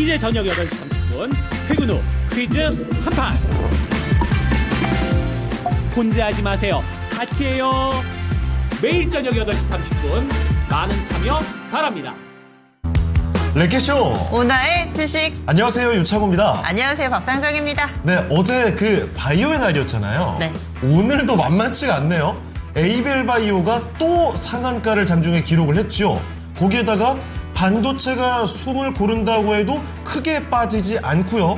이제 저녁 8시 30분 퇴근 후 퀴즈 한판. 혼자 하지 마세요. 같이 해요. 매일 저녁 8시 30분 많은 참여 바랍니다. 랭키쇼 오나의 지식. 안녕하세요, 유창호입니다. 안녕하세요, 박상정입니다. 네, 어제 그 바이오의 날이었잖아요. 네. 오늘도 만만치가 않네요. 에이벨 바이오가 또 상한가를 장중에 기록을 했죠. 거기에다가 반도체가 숨을 고른다고 해도 크게 빠지지 않고요.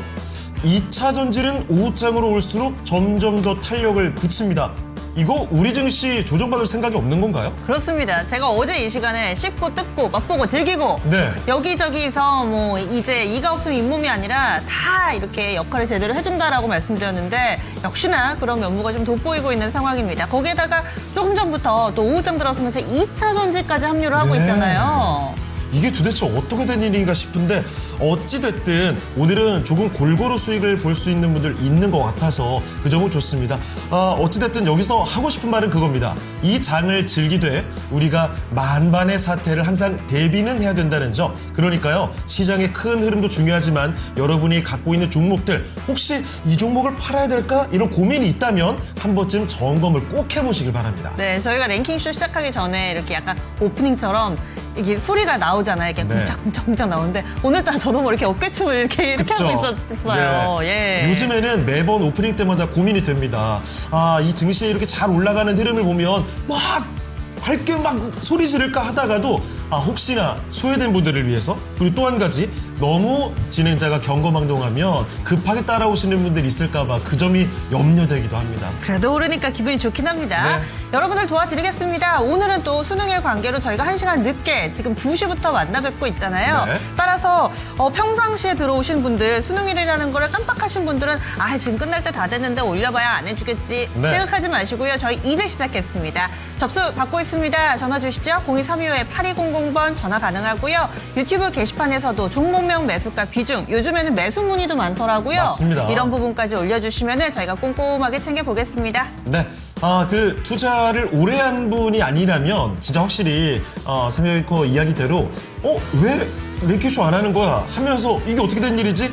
2차 전지는 오후장으로 올수록 점점 더 탄력을 붙입니다. 이거 우리 증시 조정받을 생각이 없는 건가요? 그렇습니다. 제가 어제 이 시간에 씹고 뜯고 맛보고 즐기고 네. 여기저기서 뭐 이제 이가 없으면 잇몸이 아니라 다 이렇게 역할을 제대로 해준다라고 말씀드렸는데 역시나 그런 면모가 좀 돋보이고 있는 상황입니다. 거기에다가 조금 전부터 또 오후장 들어서면서 2차 전지까지 합류를 하고 네. 있잖아요. 이게 도대체 어떻게 된 일인가 싶은데 어찌됐든 오늘은 조금 골고루 수익을 볼 수 있는 분들 있는 것 같아서 그 점은 좋습니다. 어찌됐든 여기서 하고 싶은 말은 그겁니다. 이 장을 즐기되 우리가 만반의 사태를 항상 대비는 해야 된다는 점. 그러니까요. 시장의 큰 흐름도 중요하지만 여러분이 갖고 있는 종목들 혹시 이 종목을 팔아야 될까? 이런 고민이 있다면 한 번쯤 점검을 꼭 해보시길 바랍니다. 네, 저희가 랭킹쇼 시작하기 전에 이렇게 약간 오프닝처럼 이게 소리가 나오잖아요. 이렇게 네. 쿵짝쿵짝쿵짝 나오는데 오늘따라 저도 뭐 이렇게 어깨춤을 이렇게 그쵸? 하고 있었어요. 네. 예. 요즘에는 매번 오프닝 때마다 고민이 됩니다. 이 증시에 이렇게 잘 올라가는 흐름을 보면 막 밝게 막 소리 지를까 하다가도 혹시나 소외된 분들을 위해서 그리고 또 한 가지 너무 진행자가 경거망동하면 급하게 따라오시는 분들이 있을까봐 그 점이 염려되기도 합니다. 그래도 오르니까 기분이 좋긴 합니다. 네. 여러분들 도와드리겠습니다. 오늘은 또 수능일 관계로 저희가 1시간 늦게 지금 2시부터 만나 뵙고 있잖아요. 네. 따라서 평상시에 들어오신 분들 수능일이라는 거를 깜빡하신 분들은 지금 끝날 때 다 됐는데 올려봐야 안 해주겠지 네. 생각하지 마시고요. 저희 이제 시작했습니다. 접수 받고 있습니다. 전화 주시죠. 0232-8200번 전화 가능하고요. 유튜브 게시판에서도 종목명 매수가 비중 요즘에는 매수 문의도 많더라고요. 맞습니다. 이런 부분까지 올려주시면 저희가 꼼꼼하게 챙겨보겠습니다. 네. 그 투자를 오래 한 분이 아니라면 진짜 확실히 상여이커 이야기대로 왜 랭키쇼 안 하는 거야 하면서 이게 어떻게 된 일이지?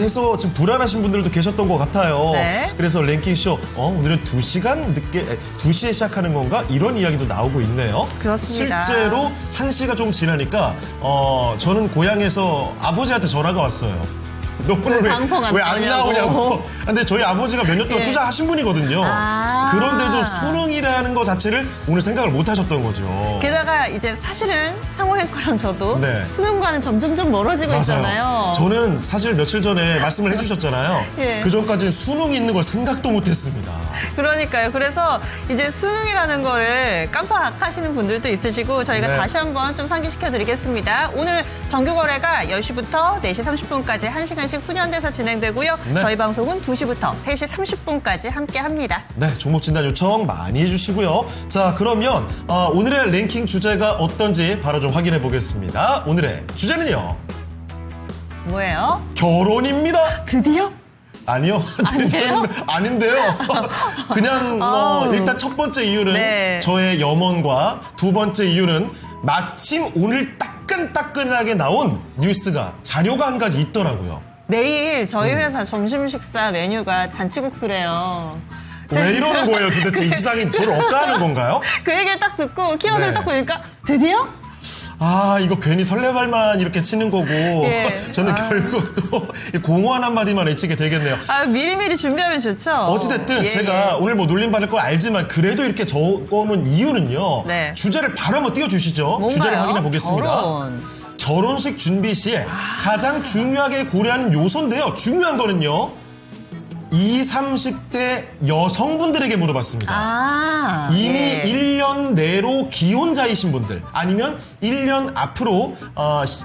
해서 지금 불안하신 분들도 계셨던 것 같아요. 네. 그래서 랭키쇼 오늘은 2시간 늦게 2시에 시작하는 건가? 이런 이야기도 나오고 있네요. 그렇습니다. 실제로 1시가 좀 지나니까 저는 고향에서 아버지한테 전화가 왔어요. 너 오늘 방송 안 왜 안 나오냐고. 나오냐고. 근데 저희 아버지가 몇 년 동안 예. 투자하신 분이거든요. 그런데도 수능이라는 것 자체를 오늘 생각을 못 하셨던 거죠. 게다가 이제 사실은 창호 앵커랑 저도 네. 수능과는 점점점 멀어지고 있잖아요. 저는 사실 며칠 전에 말씀을 해주셨잖아요. 예. 그 전까지는 수능이 있는 걸 생각도 못했습니다. 그러니까요. 그래서 이제 수능이라는 거를 깜빡하시는 분들도 있으시고 저희가 네. 다시 한번 좀 상기시켜 드리겠습니다. 오늘 정규 거래가 10시부터 4시 30분까지 1시간씩 수년돼서 진행되고요. 네. 저희 방송은 2시부터 3시 30분까지 함께 합니다. 네, 종목 진단 요청 많이 해주시고요. 자, 그러면 오늘의 랭킹 주제가 어떤지 바로 좀 확인해 보겠습니다. 오늘의 주제는요. 뭐예요? 결혼입니다. 드디어? 아니요. 아니에요? 아닌데요. 그냥 일단 첫 번째 이유는 네. 저의 염원과 두 번째 이유는 마침 오늘 따끈따끈하게 나온 뉴스가 자료가 한 가지 있더라고요. 내일 저희 회사 점심 식사 메뉴가 잔치국수래요. 왜 이러는 거예요 도대체? 이 세상이 저를 억까하는 건가요? 그 얘기를 딱 듣고 키워드를 네. 딱 보니까 드디어? 이거 괜히 설레발만 이렇게 치는 거고 예. 저는 결국 또 공허한 한마디만 외치게 되겠네요. 미리미리 준비하면 좋죠. 어찌됐든 예, 제가 오늘 뭐 놀림받을 걸 알지만 그래도 이렇게 적어놓은 이유는요. 네. 주제를 바로 한번 띄워주시죠. 뭔가요? 주제를 확인해 보겠습니다. 결혼. 결혼식 준비 시에 가장 중요하게 고려하는 요소인데요. 중요한 거는요. 20, 30대 여성분들에게 물어봤습니다. 이미 예. 1년 내로 기혼자이신 분들 아니면 1년 앞으로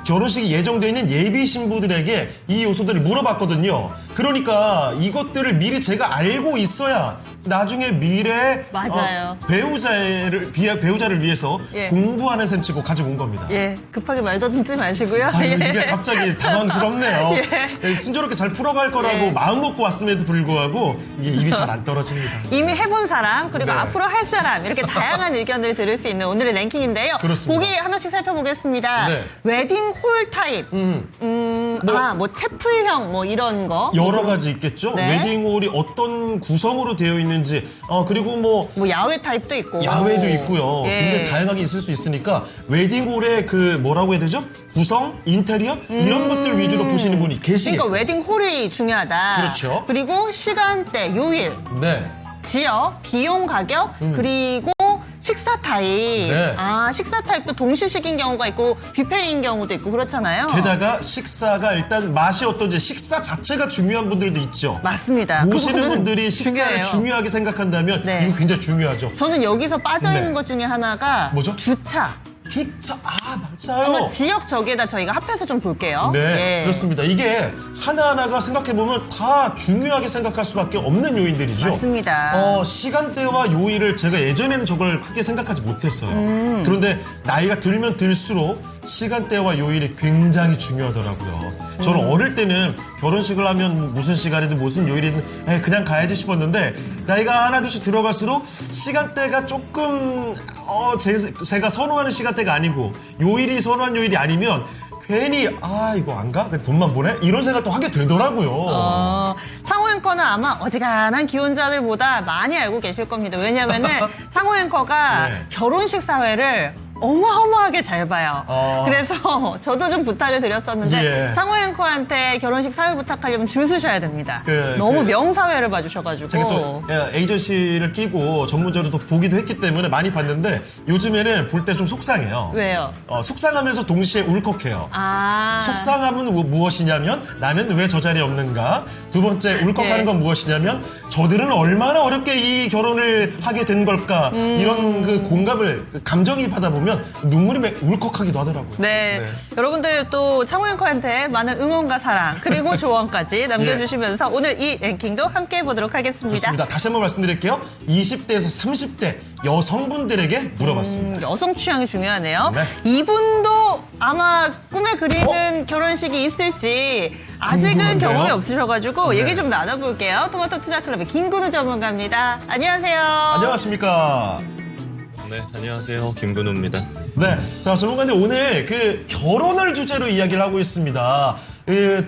결혼식이 예정되어 있는 예비 신부들에게 이 요소들을 물어봤거든요. 그러니까 이것들을 미리 제가 알고 있어야 나중에 미래 맞아요. 배우자를 위해서 예. 공부하는 셈 치고 가지고 온 겁니다. 예, 급하게 말 더듬지 마시고요. 이게 갑자기 당황스럽네요. 예. 순조롭게 잘 풀어갈 거라고 예. 마음 먹고 왔음에도 불구하고 이게 입이 잘 안 떨어집니다. 이미 해본 사람 그리고 네. 앞으로 할 사람 이렇게 다양한 의견을 들을 수 있는 오늘의 랭킹인데요. 그렇습니다. 보기 하나씩 하나씩 살펴보겠습니다. 네. 웨딩 홀 타입. 뭐 채플형 뭐 이런 거. 여러 가지 있겠죠. 네. 웨딩홀이 어떤 구성으로 되어 있는지, 그리고 뭐 뭐 야외 타입도 있고. 야외도 있고요. 예. 굉장히 다양하게 있을 수 있으니까 웨딩홀의 그 뭐라고 해야 되죠? 구성, 인테리어 이런 것들 위주로 보시는 분이 계시겠죠. 그러니까 웨딩 홀이 중요하다. 그렇죠. 그리고 시간대, 요일, 네. 지역, 비용 가격, 그리고 식사 타입. 네. 식사 타입도 동시식인 경우가 있고 뷔페인 경우도 있고 그렇잖아요. 게다가 식사가 일단 맛이 어떤지 식사 자체가 중요한 분들도 있죠. 맞습니다. 모시는 그거는 분들이 식사를 중요해요. 중요하게 생각한다면 네. 이거 굉장히 중요하죠. 저는 여기서 빠져있는 네. 것 중에 하나가 뭐죠? 주차. 주차, 맞아요. 한번 지역 저기에다 저희가 합해서 좀 볼게요. 네, 예. 그렇습니다. 이게 하나하나가 생각해보면 다 중요하게 생각할 수밖에 없는 요인들이죠. 맞습니다. 시간대와 요일을 제가 예전에는 저걸 크게 생각하지 못했어요. 그런데 나이가 들면 들수록 시간대와 요일이 굉장히 중요하더라고요. 저는 어릴 때는 결혼식을 하면 무슨 시간이든 무슨 요일이든 그냥 가야지 싶었는데 나이가 하나둘씩 들어갈수록 시간대가 조금 제가 선호하는 시간대가 아니고 요일이 선호한 요일이 아니면 괜히 이거 안 가? 그냥 돈만 보내? 이런 생각도 하게 되더라고요. 창호 앵커는 아마 어지간한 기혼자들보다 많이 알고 계실 겁니다. 왜냐면은 창호 앵커가 네. 결혼식 사회를 어마어마하게 잘 봐요. 어. 그래서 저도 좀 부탁을 드렸었는데 예. 창호 앵커한테 결혼식 사회 부탁하려면 줄 서셔야 됩니다. 그, 너무 명사회를 봐주셔가지고. 제가 또 에이전시를 끼고 전문적으로 또 보기도 했기 때문에 많이 봤는데 요즘에는 볼 때 좀 속상해요. 왜요? 속상하면서 동시에 울컥해요. 속상함은 무엇이냐면 나는 왜 저 자리에 없는가? 두 번째 울컥하는 예. 건 무엇이냐면 저들은 얼마나 어렵게 이 결혼을 하게 된 걸까? 이런 그 공감을 감정이입하다 보면 눈물이 울컥하기도 하더라고요. 네. 여러분들 또 창호 앵커한테 많은 응원과 사랑 그리고 조언까지 남겨주시면서 오늘 이 랭킹도 함께 해보도록 하겠습니다. 좋습니다. 다시 한번 말씀드릴게요. 20대에서 30대 여성분들에게 물어봤습니다. 여성 취향이 중요하네요. 네. 이분도 아마 꿈에 그리는 결혼식이 있을지 아직은 궁금한데요? 경험이 없으셔가지고 네. 얘기 좀 나눠볼게요. 토마토 투자클럽의 김근우 전문가입니다. 안녕하세요. 안녕하십니까? 네, 안녕하세요. 김근우입니다. 네, 자 전문가님 오늘 그 결혼을 주제로 이야기를 하고 있습니다.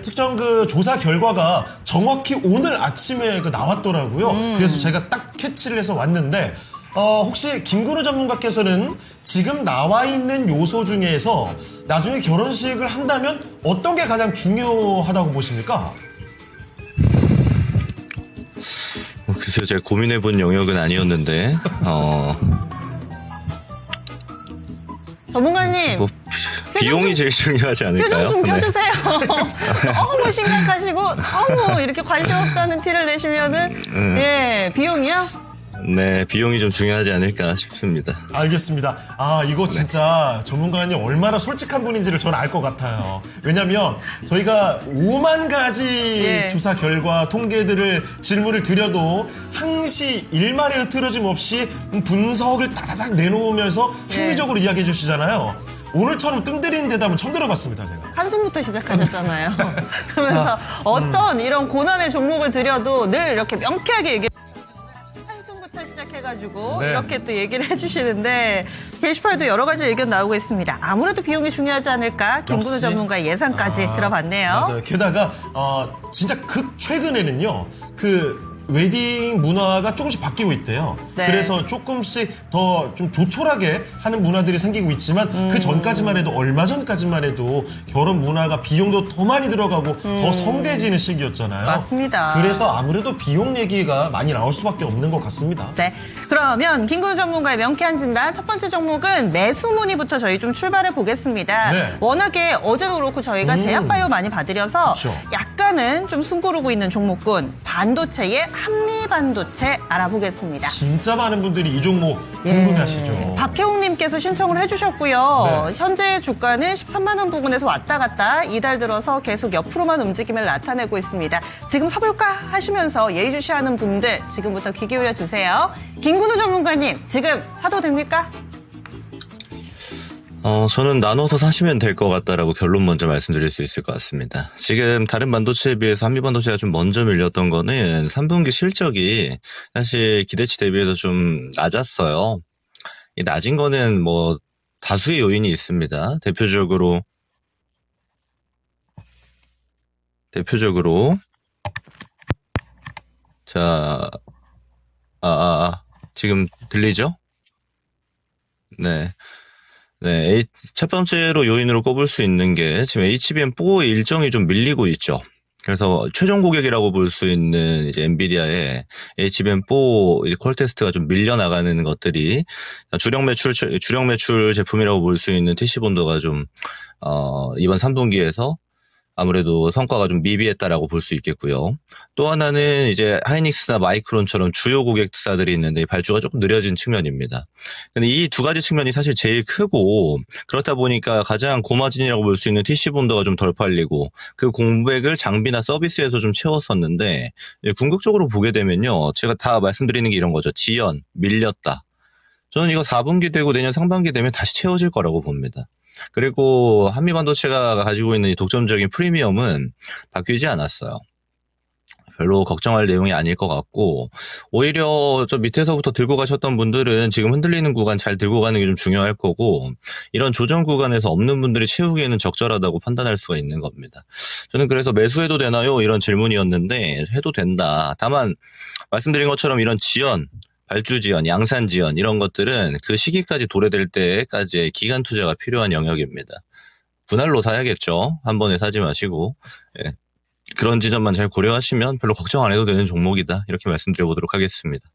특정 그 조사 결과가 정확히 오늘 아침에 나왔더라고요. 그래서 제가 딱 캐치를 해서 왔는데 혹시 김근우 전문가께서는 지금 나와 있는 요소 중에서 나중에 결혼식을 한다면 어떤 게 가장 중요하다고 보십니까? 글쎄요, 제가 고민해본 영역은 아니었는데, 전문가님. 뭐, 비용이 제일 중요하지 표정 않을까요? 좀 네. 펴주세요. 너무 심각하시고 너무 이렇게 관심 없다는 티를 내시면은 비용이요? 네, 비용이 좀 중요하지 않을까 싶습니다. 알겠습니다. 이거 진짜 전문가님 얼마나 솔직한 분인지를 저는 알 것 같아요. 왜냐면 저희가 5만 가지 조사 결과 통계들을 질문을 드려도 항시 일말의 흐트러짐 없이 분석을 따다닥 내놓으면서 합리적으로 이야기해 주시잖아요. 오늘처럼 뜸들이는 대답은 처음 들어봤습니다, 제가. 한숨부터 시작하셨잖아요. 그러면서 어떤 이런 고난의 종목을 드려도 늘 이렇게 명쾌하게 얘기해 한숨부터 시작해가지고 네. 이렇게 또 얘기를 해주시는데 게시판에도 여러 가지 의견 나오고 있습니다. 아무래도 비용이 중요하지 않을까? 김근우 역시. 전문가의 예상까지 들어봤네요. 맞아요. 게다가 진짜 최근에는 그 웨딩 문화가 조금씩 바뀌고 있대요. 네. 그래서 조금씩 더 좀 조촐하게 하는 문화들이 생기고 있지만 그 전까지만 해도 얼마 전까지만 해도 결혼 문화가 비용도 더 많이 들어가고 더 성대해지는 시기였잖아요. 맞습니다. 그래서 아무래도 비용 얘기가 많이 나올 수밖에 없는 것 같습니다. 네. 그러면 김근우 전문가의 명쾌한 진단 첫 번째 종목은 매수 문의부터 저희 좀 출발해 보겠습니다. 네. 워낙에 어제도 그렇고 저희가 제약바이오 많이 봐드려서 그쵸. 약간은 좀 숨고르고 있는 종목군 반도체의 한미반도체 알아보겠습니다. 진짜 많은 분들이 이 종목 궁금해하시죠. 박혜웅님께서 신청을 해주셨고요. 네. 현재 주가는 13만 원 부근에서 왔다 갔다 이달 들어서 계속 옆으로만 움직임을 나타내고 있습니다. 지금 사볼까 하시면서 예의주시하는 분들 지금부터 귀 기울여 주세요. 김근우 전문가님 지금 사도 됩니까? 저는 나눠서 사시면 될 것 같다라고 결론 먼저 말씀드릴 수 있을 것 같습니다. 지금 다른 반도체에 비해서 한미반도체가 좀 먼저 밀렸던 거는 3분기 실적이 사실 기대치 대비해서 좀 낮았어요. 이 낮은 거는 뭐 다수의 요인이 있습니다. 대표적으로 자, 지금 들리죠? 네. 네, 첫 번째로 요인으로 꼽을 수 있는 게 지금 HBM4 일정이 좀 밀리고 있죠. 그래서 최종 고객이라고 볼 수 있는 이제 엔비디아의 HBM4 이제 퀄 테스트가 좀 밀려나가는 것들이 주력 매출 제품이라고 볼 수 있는 TC본도가 좀 이번 3분기에서 아무래도 성과가 좀 미비했다라고 볼 수 있겠고요. 또 하나는 이제 하이닉스나 마이크론처럼 주요 고객사들이 있는데 발주가 조금 느려진 측면입니다. 근데 이 두 가지 측면이 사실 제일 크고, 그렇다 보니까 가장 고마진이라고 볼 수 있는 TC본도가 좀 덜 팔리고 그 공백을 장비나 서비스에서 좀 채웠었는데, 궁극적으로 보게 되면요, 제가 다 말씀드리는 게 이런 거죠. 지연, 밀렸다. 저는 이거 4분기 되고 내년 상반기 되면 다시 채워질 거라고 봅니다. 그리고 한미반도체가 가지고 있는 이 독점적인 프리미엄은 바뀌지 않았어요. 별로 걱정할 내용이 아닐 것 같고, 오히려 저 밑에서부터 들고 가셨던 분들은 지금 흔들리는 구간 잘 들고 가는 게 좀 중요할 거고, 이런 조정 구간에서 없는 분들이 채우기에는 적절하다고 판단할 수가 있는 겁니다. 저는 그래서 매수해도 되나요? 이런 질문이었는데 해도 된다. 다만 말씀드린 것처럼 이런 지연, 발주 지연, 양산 지연 이런 것들은 그 시기까지 도래될 때까지의 기간 투자가 필요한 영역입니다. 분할로 사야겠죠. 한 번에 사지 마시고. 예. 그런 지점만 잘 고려하시면 별로 걱정 안 해도 되는 종목이다. 이렇게 말씀드려보도록 하겠습니다.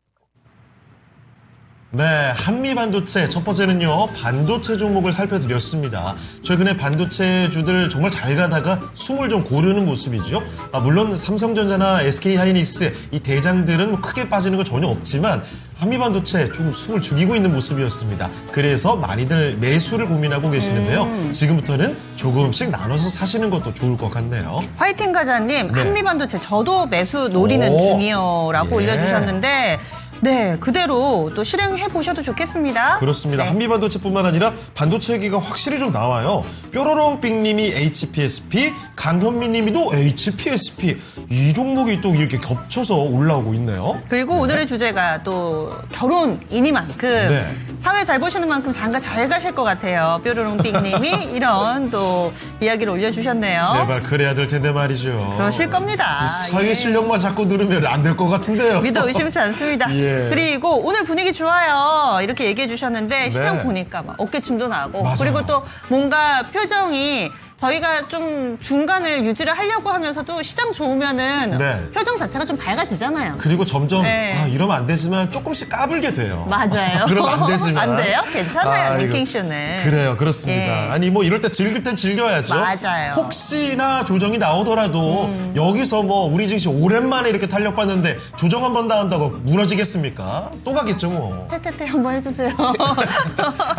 네, 한미반도체 첫 번째는요, 반도체 종목을 살펴드렸습니다. 최근에 반도체주들 정말 잘 가다가 숨을 좀 고르는 모습이죠. 물론 삼성전자나 SK하이닉스 이 대장들은 뭐 크게 빠지는 건 전혀 없지만 한미반도체 좀 숨을 죽이고 있는 모습이었습니다. 그래서 많이들 매수를 고민하고 계시는데요. 지금부터는 조금씩 나눠서 사시는 것도 좋을 것 같네요. 화이팅 가자님, 네. 한미반도체 저도 매수 노리는 오. 중이요라고 예. 올려주셨는데, 네, 그대로 또 실행해 보셔도 좋겠습니다. 그렇습니다. 네. 한미반도체뿐만 아니라 반도체 얘기가 확실히 좀 나와요. 뾰로롱빅님이 HPSP, 강현미님이도 HPSP. 이 종목이 또 이렇게 겹쳐서 올라오고 있네요. 그리고 오늘의 주제가 또 결혼이니만큼 네. 사회 잘 보시는 만큼 장가 잘 가실 것 같아요. 뾰로롱빅님이 이런 또 이야기를 올려주셨네요. 제발 그래야 될 텐데 말이죠. 그러실 겁니다. 사회 예. 실력만 자꾸 누르면 안 될 것 같은데요. 믿어 의심치 않습니다. 예. 그리고 오늘 분위기 좋아요. 이렇게 얘기해 주셨는데 시장 네. 보니까 막 어깨춤도 나고 맞아요. 그리고 또 뭔가 표정이 저희가 좀 중간을 유지를 하려고 하면서도 시장 좋으면은 네. 표정 자체가 좀 밝아지잖아요. 그리고 점점 네. 이러면 안 되지만 조금씩 까불게 돼요. 맞아요. 그러면 안 되지만. 안 돼요? 괜찮아요. 이거 미킹쇼는. 그래요. 그렇습니다. 예. 아니 뭐 이럴 때 즐길 땐 즐겨야죠. 맞아요. 혹시나 조정이 나오더라도 여기서 뭐 우리 증시 오랜만에 이렇게 탄력받는데 조정 한 번 나온다고 무너지겠습니까? 또 가겠죠 뭐. 테테테 한번 해주세요.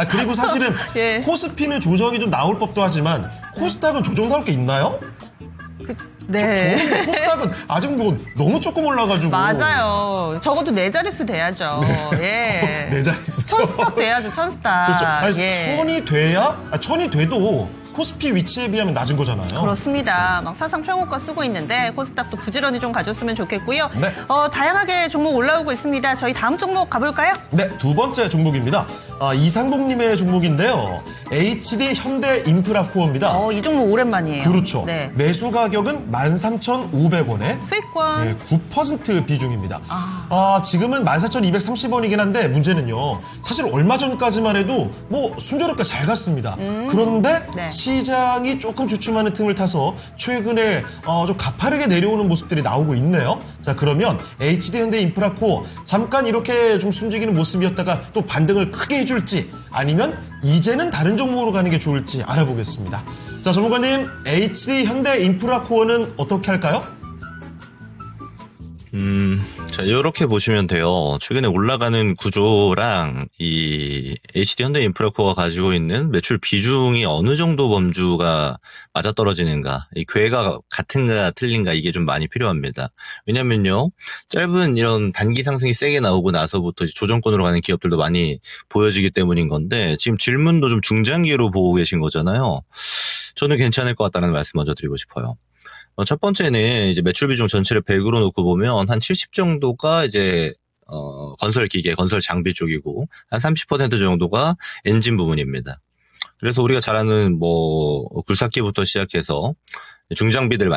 그리고 사실은 예. 코스피는 조정이 좀 나올 법도 하지만 코스닥은 조정 나올 게 있나요? 네. 저는 코스닥은 아직 뭐 너무 조금 올라가지고. 맞아요. 적어도 네 자릿수 돼야죠. 예. 네 자릿수. 천스탁 돼야죠. 천스탁. 그렇죠. 아니, 예. 천이 돼야? 천이 돼도 코스피 위치에 비하면 낮은 거잖아요. 그렇습니다. 막 사상 최고가 쓰고 있는데 코스닥도 부지런히 좀 가졌으면 좋겠고요. 네. 다양하게 종목 올라오고 있습니다. 저희 다음 종목 가볼까요? 네, 두 번째 종목입니다. 이상봉님의 종목인데요. HD 현대 인프라코어입니다. 이 종목 오랜만이에요. 그렇죠. 네. 매수 가격은 13,500원에 수익권. 9% 비중입니다. 지금은 14,230원이긴 한데 문제는요. 사실 얼마 전까지만 해도 뭐 순조롭게 잘 갔습니다. 그런데 네. 시장이 조금 주춤하는 틈을 타서 최근에 좀 가파르게 내려오는 모습들이 나오고 있네요. 자, 그러면 HD 현대 인프라코어 잠깐 이렇게 좀 숨지기는 모습이었다가 또 반등을 크게 해줄지 아니면 이제는 다른 종목으로 가는 게 좋을지 알아보겠습니다. 자, 전문가님, HD 현대 인프라코어는 어떻게 할까요? 자, 이렇게 보시면 돼요. 최근에 올라가는 구조랑 이 HD 현대 인프라코어가 가지고 있는 매출 비중이 어느 정도 범주가 맞아떨어지는가, 이 궤가 같은가 틀린가 이게 좀 많이 필요합니다. 왜냐면요, 짧은 이런 단기 상승이 세게 나오고 나서부터 조정권으로 가는 기업들도 많이 보여지기 때문인 건데, 지금 질문도 좀 중장기로 보고 계신 거잖아요. 저는 괜찮을 것 같다는 말씀 먼저 드리고 싶어요. 첫 번째는 이제 매출 비중 전체를 100으로 놓고 보면 한 70 정도가 이제 건설 기계, 건설 장비 쪽이고 한 30% 정도가 엔진 부분입니다. 그래서 우리가 잘 아는 뭐 굴삭기부터 시작해서 중장비들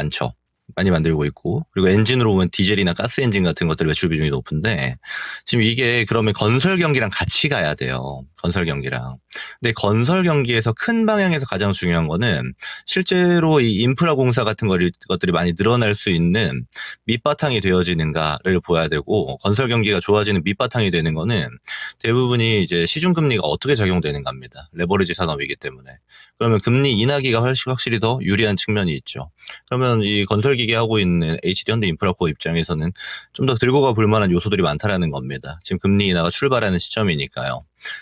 많이 만들고 있고, 그리고 엔진으로 보면 디젤이나 가스 엔진 같은 것들 매출 비중이 높은데, 지금 이게 그러면 건설 경기랑 같이 가야 돼요. 건설 경기랑. 근데 건설 경기에서 큰 방향에서 가장 중요한 거는 실제로 이 인프라 공사 같은 것들이 많이 늘어날 수 있는 밑바탕이 되어지는가를 보아야 되고, 건설 경기가 좋아지는 밑바탕이 되는 거는 대부분이 이제 시중금리가 어떻게 작용되는가입니다. 레버리지 산업이기 때문에. 그러면 금리 인하기가 확실히 더 유리한 측면이 있죠. 그러면 이 건설기계 하고 있는 HD 현대인프라코어 입장에서는 좀 더 들고 가볼 만한 요소들이 많다라는 겁니다. 지금 금리 인하가 출발하는 시점이니까요.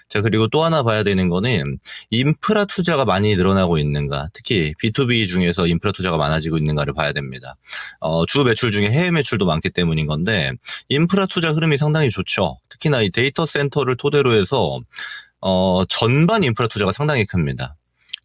자, 그리고 또 하나 봐야 되는 거는 인프라 투자가 많이 늘어나고 있는가, 특히 B2B 중에서 인프라 투자가 많아지고 있는가를 봐야 됩니다. 주 매출 중에 해외 매출도 많기 때문인 건데, 인프라 투자 흐름이 상당히 좋죠. 특히나 이 데이터 센터를 토대로 해서 전반 인프라 투자가 상당히 큽니다.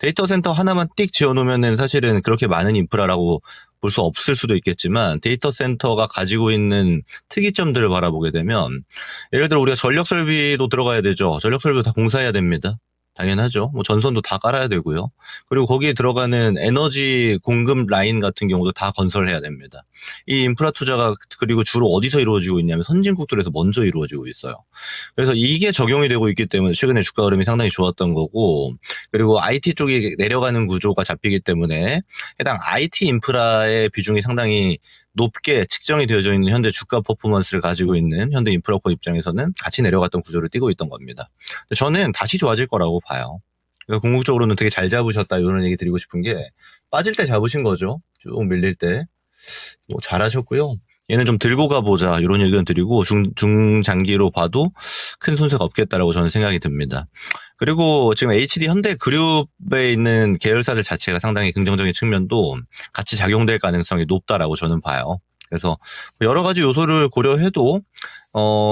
데이터 센터 하나만 띡 지어놓으면은 사실은 그렇게 많은 인프라라고 볼 수 없을 수도 있겠지만, 데이터 센터가 가지고 있는 특이점들을 바라보게 되면, 예를 들어 우리가 전력 설비도 들어가야 되죠. 전력 설비도 다 공사해야 됩니다. 당연하죠. 뭐 전선도 다 깔아야 되고요. 그리고 거기에 들어가는 에너지 공급 라인 같은 경우도 다 건설해야 됩니다. 이 인프라 투자가 그리고 주로 어디서 이루어지고 있냐면 선진국들에서 먼저 이루어지고 있어요. 그래서 이게 적용이 되고 있기 때문에 최근에 주가 흐름이 상당히 좋았던 거고, 그리고 IT 쪽이 내려가는 구조가 잡히기 때문에 해당 IT 인프라의 비중이 상당히 높게 측정이 되어져 있는 현대 주가 퍼포먼스를 가지고 있는 현대인프라코어 입장에서는 같이 내려갔던 구조를 띠고 있던 겁니다. 저는 다시 좋아질 거라고 봐요. 그러니까 궁극적으로는 되게 잘 잡으셨다, 이런 얘기 드리고 싶은 게, 빠질 때 잡으신 거죠. 쭉 밀릴 때. 뭐 잘하셨고요. 얘는 좀 들고 가보자, 이런 의견 드리고, 중장기로 봐도 큰 손해가 없겠다라고 저는 생각이 듭니다. 그리고 지금 HD 현대 그룹에 있는 계열사들 자체가 상당히 긍정적인 측면도 같이 작용될 가능성이 높다라고 저는 봐요. 그래서 여러 가지 요소를 고려해도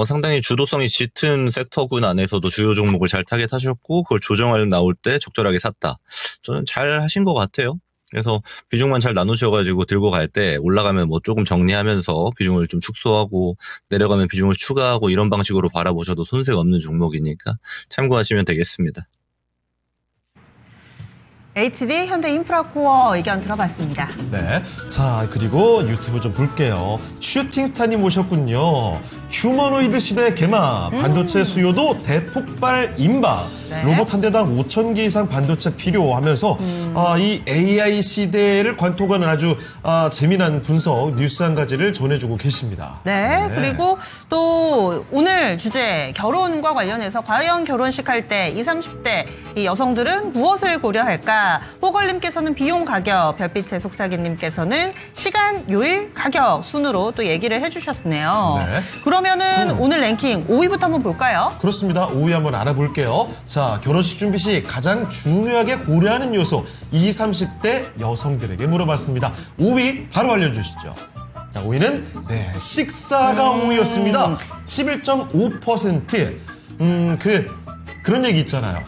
상당히 주도성이 짙은 섹터군 안에서도 주요 종목을 잘 타겟하셨고, 그걸 조정할 나올 때 적절하게 샀다. 저는 잘 하신 것 같아요. 그래서 비중만 잘 나누셔가지고 들고 갈 때 올라가면 뭐 조금 정리하면서 비중을 좀 축소하고, 내려가면 비중을 추가하고, 이런 방식으로 바라보셔도 손색 없는 종목이니까 참고하시면 되겠습니다. HD 현대인프라코어 의견 들어봤습니다. 네. 자, 그리고 유튜브 좀 볼게요. 슈팅스타님 모셨군요. 휴머노이드 시대 개막, 반도체 수요도 대폭발 임박, 네. 로봇 한 대당 5,000개 이상 반도체 필요하면서 이 AI 시대를 관통하는 아주 재미난 분석 뉴스 한 가지를 전해주고 계십니다. 네, 그리고 또 오늘 주제 결혼과 관련해서 과연 결혼식 할 때 20, 30대 이 여성들은 무엇을 고려할까? 호걸님께서는 비용 가격, 별빛의 속삭이님께서는 시간, 요일, 가격 순으로 또 얘기를 해주셨네요. 네. 그러면은 오늘 랭킹 5위부터 한번 볼까요? 그렇습니다. 5위 한번 알아볼게요. 자, 결혼식 준비 시 가장 중요하게 고려하는 요소 20, 30대 여성들에게 물어봤습니다. 5위 바로 알려주시죠. 자, 5위는 식사가 5위였습니다. 11.5%. 그런 얘기 있잖아요.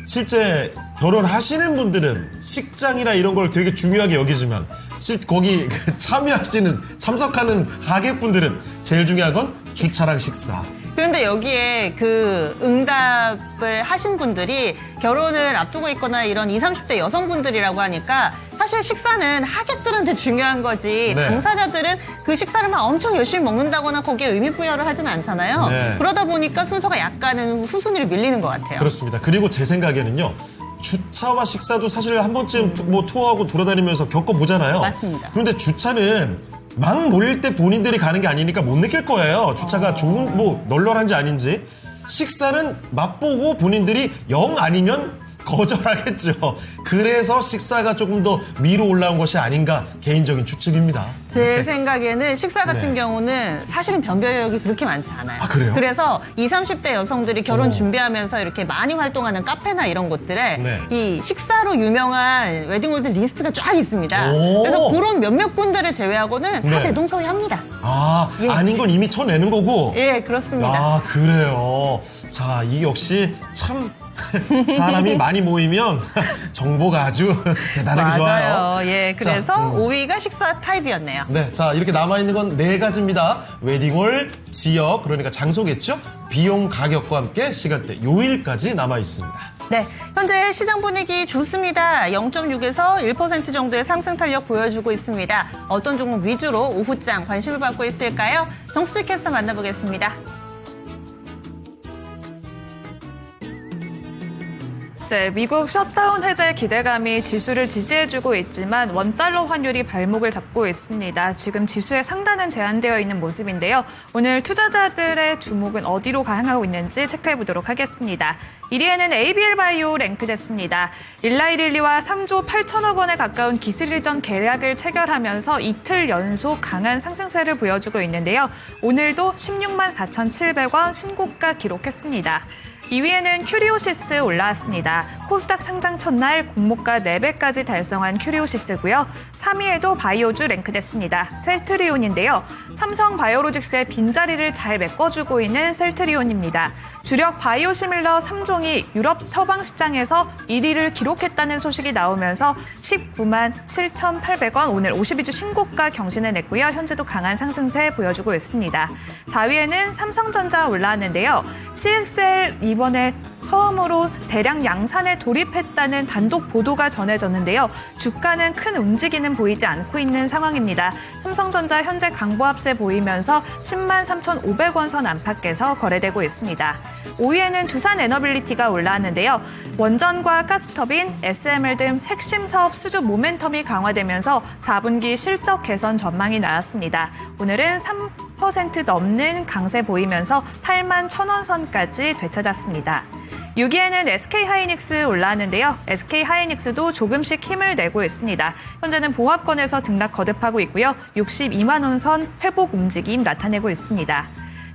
실제 결혼하시는 분들은 식장이나 이런 걸 되게 중요하게 여기지만 거기 참석하는 하객분들은 제일 중요한 건 주차랑 식사. 그런데 여기에 그 응답을 하신 분들이 결혼을 앞두고 있거나 이런 20, 30대 여성분들이라고 하니까 사실 식사는 하객들한테 중요한 거지 네. 당사자들은 그 식사를 막 엄청 열심히 먹는다거나 거기에 의미 부여를 하진 않잖아요. 네. 그러다 보니까 순서가 약간은 후순위로 밀리는 것 같아요. 그렇습니다. 그리고 제 생각에는요. 주차와 식사도 사실 한 번쯤 뭐 투어하고 돌아다니면서 겪어보잖아요. 맞습니다. 그런데 주차는 막 몰릴 때 본인들이 가는 게 아니니까 못 느낄 거예요. 주차가 좋은, 널널한지 아닌지. 식사는 맛보고 본인들이 영 아니면 거절하겠죠. 그래서 식사가 조금 더 위로 올라온 것이 아닌가 개인적인 추측입니다. 제 생각에는 식사 같은 네. 경우는 사실은 변별력이 그렇게 많지 않아요. 아, 그래요? 그래서 20, 30대 여성들이 결혼 준비하면서 이렇게 많이 활동하는 카페나 이런 곳들에 네. 이 식사로 유명한 웨딩홀들 리스트가 쫙 있습니다. 오. 그래서 그런 몇몇 군데를 제외하고는 다 네. 대동소이합니다. 예. 아닌 건 이미 쳐내는 거고. 예, 그렇습니다. 아, 그래요. 자, 이 역시 참 사람이 많이 모이면 정보가 아주 대단하게 좋아요. 맞아요. 예, 그래서 자, 5위가 식사 타입이었네요. 네, 자, 이렇게 남아있는 건 4가지입니다. 웨딩홀, 지역, 그러니까 장소겠죠? 비용, 가격과 함께 시간대, 요일까지 남아있습니다. 네, 현재 시장 분위기 좋습니다. 0.6에서 1% 정도의 상승 탄력 보여주고 있습니다. 어떤 종목 위주로 오후장 관심을 받고 있을까요? 정수지 캐스터 만나보겠습니다. 네, 미국 셧다운 해제 기대감이 지수를 지지해주고 있지만 원달러 환율이 발목을 잡고 있습니다. 지금 지수의 상단은 제한되어 있는 모습인데요. 오늘 투자자들의 주목은 어디로 향하고 있는지 체크해보도록 하겠습니다. 1위에는 ABL 바이오 랭크됐습니다. 일라이릴리와 3조 8천억 원에 가까운 기술이전 계약을 체결하면서 이틀 연속 강한 상승세를 보여주고 있는데요. 오늘도 16만 4,700원 신고가 기록했습니다. 2위에는 큐리오시스 올라왔습니다. 코스닥 상장 첫날 공모가 4배까지 달성한 큐리오시스고요. 3위에도 바이오주 랭크됐습니다. 셀트리온인데요. 삼성 바이오로직스의 빈자리를 잘 메꿔주고 있는 셀트리온입니다. 주력 바이오시밀러 3종이 유럽 서방 시장에서 1위를 기록했다는 소식이 나오면서 19만 7,800원 오늘 52주 신고가 경신해냈고요. 현재도 강한 상승세 보여주고 있습니다. 4위에는 삼성전자 올라왔는데요. CXL 이번에 처음으로 대량 양산에 돌입했다는 단독 보도가 전해졌는데요. 주가는 큰 움직임은 보이지 않고 있는 상황입니다. 삼성전자 현재 강보합세 보이면서 10만 3,500원 선 안팎에서 거래되고 있습니다. 5위에는 두산 에너빌리티가 올라왔는데요. 원전과 가스터빈, SMR 등 핵심 사업 수주 모멘텀이 강화되면서 4분기 실적 개선 전망이 나왔습니다. 오늘은 3% 넘는 강세 보이면서 8만 1,000원 선까지 되찾았습니다. 6위에는 SK하이닉스 올라왔는데요. SK하이닉스도 조금씩 힘을 내고 있습니다. 현재는 보합권에서 등락 거듭하고 있고요. 62만 원 선 회복 움직임 나타내고 있습니다.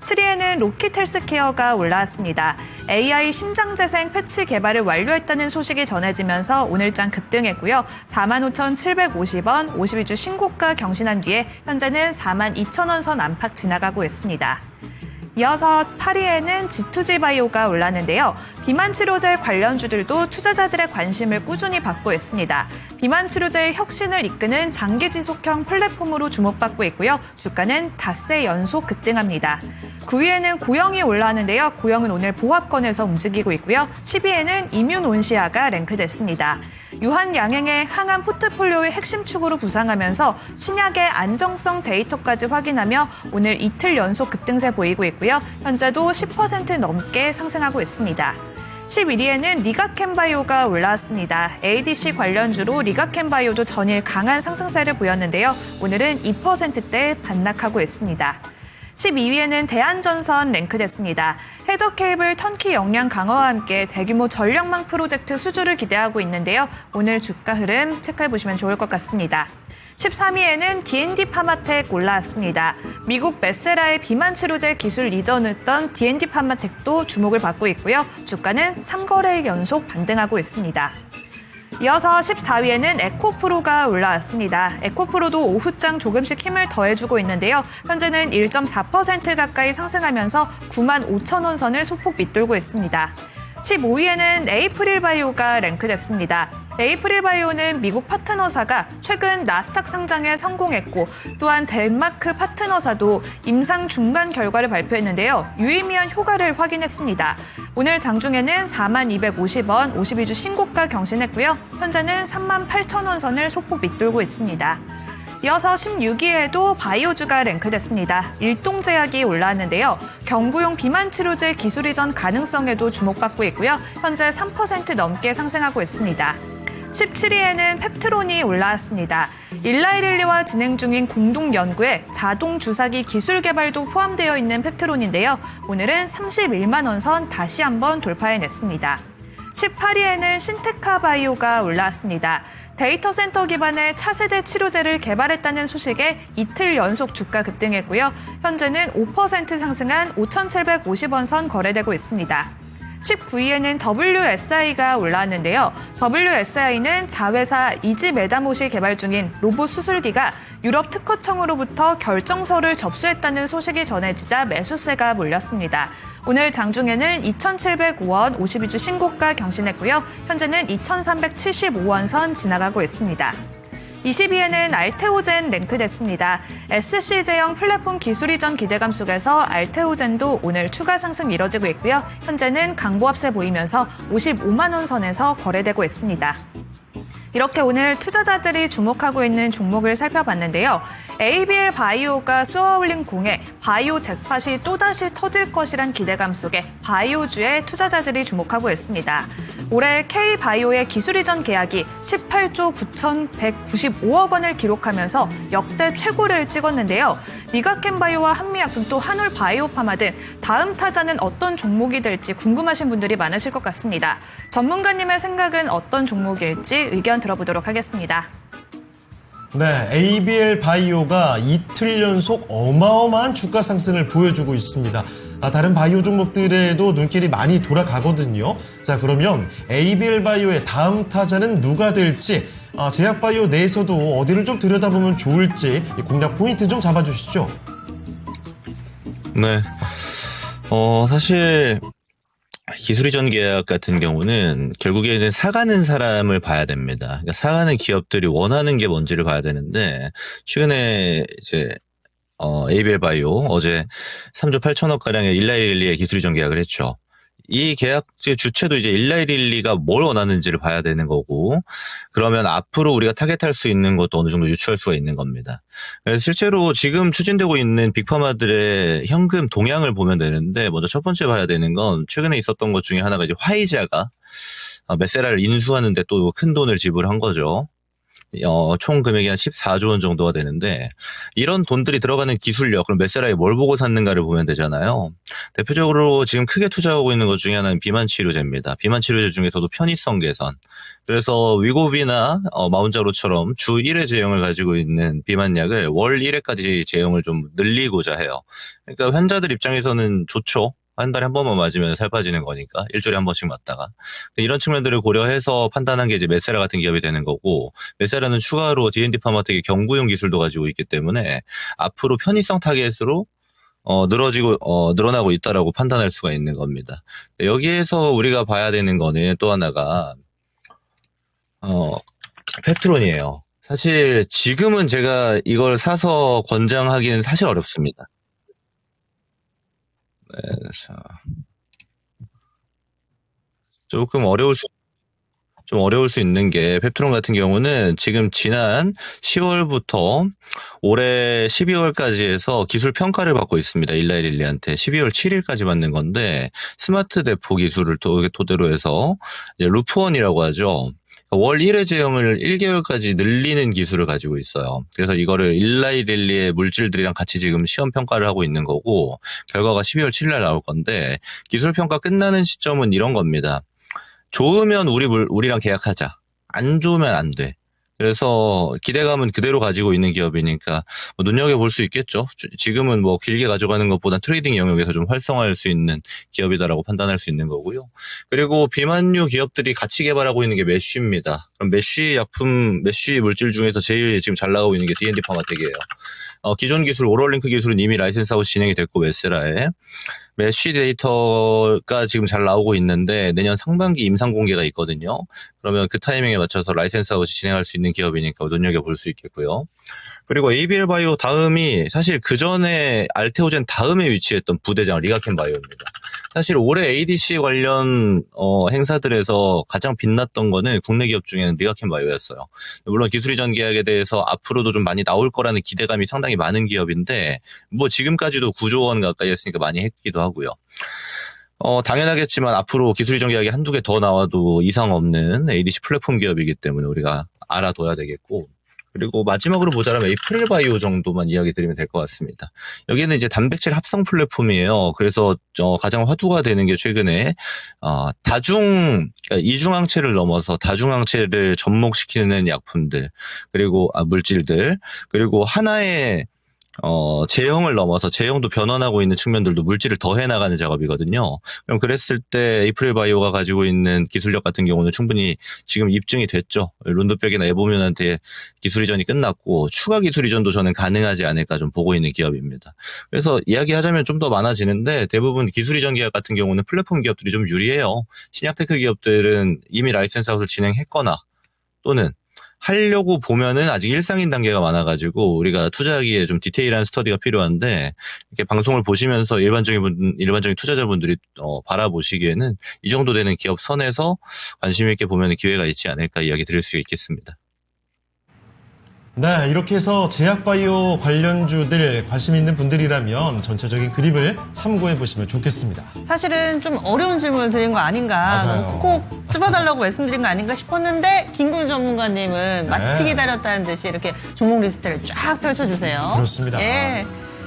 7위에는 로킷헬스케어가 올라왔습니다. AI 심장재생 패치 개발을 완료했다는 소식이 전해지면서 오늘장 급등했고요. 45,750원 52주 신고가 경신한 뒤에 현재는 42,000원 선 안팎 지나가고 있습니다. 이어서 8위에는 G2G 바이오가 올랐는데요. 비만 치료제 관련주들도 투자자들의 관심을 꾸준히 받고 있습니다. 비만 치료제의 혁신을 이끄는 장기 지속형 플랫폼으로 주목받고 있고요. 주가는 닷새 연속 급등합니다. 9위에는 고영이 올라왔는데요. 고영은 오늘 보합권에서 움직이고 있고요. 10위에는 이뮨온시아가 랭크됐습니다. 유한양행의 항암 포트폴리오의 핵심 축으로 부상하면서 신약의 안정성 데이터까지 확인하며 오늘 이틀 연속 급등세 보이고 있고요. 현재도 10% 넘게 상승하고 있습니다. 11위에는 리가켄바이오가 올라왔습니다. ADC 관련주로 리가켄바이오도 전일 강한 상승세를 보였는데요. 오늘은 2%대 반락하고 있습니다. 12위에는 대한전선 랭크됐습니다. 해저 케이블 턴키 역량 강화와 함께 대규모 전력망 프로젝트 수주를 기대하고 있는데요. 오늘 주가 흐름 체크해보시면 좋을 것 같습니다. 13위에는 D&D 파마텍 올라왔습니다. 미국 메세라의 비만 치료제 기술 이전했던 D&D 파마텍도 주목을 받고 있고요. 주가는 3거래 연속 반등하고 있습니다. 이어서 14위에는 에코프로가 올라왔습니다. 에코프로도 오후장 조금씩 힘을 더해주고 있는데요. 현재는 1.4% 가까이 상승하면서 9만 5천 원 선을 소폭 밑돌고 있습니다. 15위에는 에이프릴바이오가 랭크됐습니다. 에이프릴바이오는 미국 파트너사가 최근 나스닥 상장에 성공했고 또한 덴마크 파트너사도 임상 중간 결과를 발표했는데요. 유의미한 효과를 확인했습니다. 오늘 장중에는 4만 250원 52주 신고가 경신했고요. 현재는 3만 8천 원 선을 소폭 밑돌고 있습니다. 이어서 16위에도 바이오주가 랭크됐습니다. 일동제약이 올라왔는데요. 경구용 비만 치료제 기술 이전 가능성에도 주목받고 있고요. 현재 3% 넘게 상승하고 있습니다. 17위에는 펩트론이 올라왔습니다. 일라이릴리와 진행 중인 공동 연구에 자동 주사기 기술 개발도 포함되어 있는 펩트론인데요. 오늘은 31만 원 선 다시 한번 돌파해냈습니다. 18위에는 신테카 바이오가 올라왔습니다. 데이터 센터 기반의 차세대 치료제를 개발했다는 소식에 이틀 연속 주가 급등했고요. 현재는 5% 상승한 5,750원 선 거래되고 있습니다. 19위에는 WSI가 올라왔는데요. WSI는 자회사 이지메다못이 개발 중인 로봇 수술기가 유럽 특허청으로부터 결정서를 접수했다는 소식이 전해지자 매수세가 몰렸습니다. 오늘 장중에는 2,705원 52주 신고가 경신했고요. 현재는 2,375원 선 지나가고 있습니다. 22에는 알테오젠 랭크됐습니다. SC제형 플랫폼 기술 이전 기대감 속에서 알테오젠도 오늘 추가 상승 이뤄지고 있고요. 현재는 강보합세 보이면서 55만 원 선에서 거래되고 있습니다. 이렇게 오늘 투자자들이 주목하고 있는 종목을 살펴봤는데요. ABL 바이오가 쏘아올린 공에 바이오 잭팟이 또다시 터질 것이란 기대감 속에 바이오주에 투자자들이 주목하고 있습니다. 올해 K바이오의 기술 이전 계약이 18조 9,195억 원을 기록하면서 역대 최고를 찍었는데요. 리가켄바이오와 한미약품 또 한올바이오파마 등 다음 타자는 어떤 종목이 될지 궁금하신 분들이 많으실 것 같습니다. 전문가님의 생각은 어떤 종목일지 의견 들어보도록 하겠습니다. 네, ABL 바이오가 이틀 연속 어마어마한 주가 상승을 보여주고 있습니다. 다른 바이오 종목들에도 눈길이 많이 돌아가거든요. 자, 그러면 ABL 바이오의 다음 타자는 누가 될지, 제약 바이오 내에서도 어디를 좀 들여다보면 좋을지 공략 포인트 좀 잡아주시죠. 네. 사실 기술 이전 계약 같은 경우는 결국에는 사가는 사람을 봐야 됩니다. 그러니까 사가는 기업들이 원하는 게 뭔지를 봐야 되는데, 최근에 이제 ABL 바이오 어제 3조 8천억 가량의 일라이릴리의 기술 이전 계약을 했죠. 이 계약 주체도 이제 일라이릴리가 뭘 원하는지를 봐야 되는 거고, 그러면 앞으로 우리가 타겟할 수 있는 것도 어느 정도 유추할 수가 있는 겁니다. 그래서 실제로 지금 추진되고 있는 빅파마들의 현금 동향을 보면 되는데, 먼저 첫 번째 봐야 되는 건 최근에 있었던 것 중에 하나가 이제 화이자가 메세라를 인수하는데 또 큰 돈을 지불한 거죠. 총 금액이 한 14조 원 정도가 되는데, 이런 돈들이 들어가는 기술력, 그럼 메세라에 뭘 보고 샀는가를 보면 되잖아요. 대표적으로 지금 크게 투자하고 있는 것 중에 하나는 비만치료제입니다. 비만치료제 중에서도 편의성 개선. 그래서 위고비나 마운자로처럼 주 1회 제형을 가지고 있는 비만약을 월 1회까지 제형을 좀 늘리고자 해요. 그러니까 환자들 입장에서는 좋죠. 한 달에 한 번만 맞으면 살 빠지는 거니까 일주일에 한 번씩 맞다가, 이런 측면들을 고려해서 판단한 게 이제 메세라 같은 기업이 되는 거고, 메세라는 추가로 D&D 파마텍의 경구용 기술도 가지고 있기 때문에 앞으로 편의성 타겟으로 늘어나고 있다라고 판단할 수가 있는 겁니다. 여기에서 우리가 봐야 되는 거는 또 하나가 펩트론이에요. 사실 지금은 제가 이걸 사서 권장하기는 사실 어렵습니다. 네, 자, 조금 어려울 수 있는 게, 펩트론 같은 경우는 지금 지난 10월부터 올해 12월까지 해서 기술 평가를 받고 있습니다. 일라이릴리한테 12월 7일까지 받는 건데, 스마트 대포 기술을 토대로 해서 이제 루프원이라고 하죠. 월 1회 제형을 1개월까지 늘리는 기술을 가지고 있어요. 그래서 이거를 일라이릴리의 물질들이랑 같이 지금 시험 평가를 하고 있는 거고, 결과가 12월 7일 날 나올 건데, 기술 평가 끝나는 시점은 이런 겁니다. 좋으면 우리랑 계약하자. 안 좋으면 안 돼. 그래서 기대감은 그대로 가지고 있는 기업이니까 눈여겨볼 수 있겠죠. 지금은 뭐 길게 가져가는 것보다 트레이딩 영역에서 좀 활성화할 수 있는 기업이다라고 판단할 수 있는 거고요. 그리고 비만류 기업들이 같이 개발하고 있는 게 메쉬입니다. 그럼 메쉬 물질 중에서 제일 지금 잘 나가고 있는 게 D&D 파마텍이에요. 기존 기술, 오럴링크 기술은 이미 라이센스하고 진행이 됐고, 메세라에 메쉬 데이터가 지금 잘 나오고 있는데, 내년 상반기 임상 공개가 있거든요. 그러면 그 타이밍에 맞춰서 라이센스하고 진행할 수 있는 기업이니까 눈여겨볼 수 있겠고요. 그리고 ABL 바이오 다음이, 사실 그 전에 알테오젠 다음에 위치했던 부대장 리가켄 바이오입니다. 사실 올해 ADC 관련 행사들에서 가장 빛났던 거는 국내 기업 중에는 리가켄 바이오였어요. 물론 기술 이전 계약에 대해서 앞으로도 좀 많이 나올 거라는 기대감이 상당히 많은 기업인데, 뭐 지금까지도 9조 원 가까이 했으니까 많이 했기도 하고요. 당연하겠지만 앞으로 기술 이전 계약이 한두 개 더 나와도 이상 없는 ADC 플랫폼 기업이기 때문에 우리가 알아둬야 되겠고, 그리고 마지막으로 보자면 에이프릴 바이오 정도만 이야기 드리면 될 것 같습니다. 여기는 이제 단백질 합성 플랫폼이에요. 그래서 가장 화두가 되는 게 최근에 그러니까 이중항체를 넘어서 다중항체를 접목시키는 약품들, 그리고 물질들, 그리고 하나의 제형을 넘어서 제형도 변환하고 있는 측면들도 물질을 더해 나가는 작업이거든요. 그럼 그랬을 때 에이프릴 바이오가 가지고 있는 기술력 같은 경우는 충분히 지금 입증이 됐죠. 룬드백이나 에보면한테 기술 이전이 끝났고, 추가 기술 이전도 저는 가능하지 않을까 좀 보고 있는 기업입니다. 그래서 이야기하자면 좀 더 많아지는데, 대부분 기술 이전 계약 같은 경우는 플랫폼 기업들이 좀 유리해요. 신약테크 기업들은 이미 라이센스 아웃을 진행했거나, 또는 하려고 보면은 아직 일상인 단계가 많아가지고 우리가 투자하기에 좀 디테일한 스터디가 필요한데 이렇게 방송을 보시면서 일반적인 투자자분들이 바라보시기에는 이 정도 되는 기업 선에서 관심 있게 보면 기회가 있지 않을까 이야기 드릴 수 있겠습니다. 네, 이렇게 해서 제약바이오 관련주들 관심 있는 분들이라면 전체적인 그림을 참고해 보시면 좋겠습니다. 사실은 좀 어려운 질문을 드린 거 아닌가, 맞아요. 너무 꼭 찝어달라고 말씀드린 거 아닌가 싶었는데 김군 전문가님은 마치 기다렸다는 듯이 이렇게 종목 리스트를 쫙 펼쳐주세요. 그렇습니다. 예.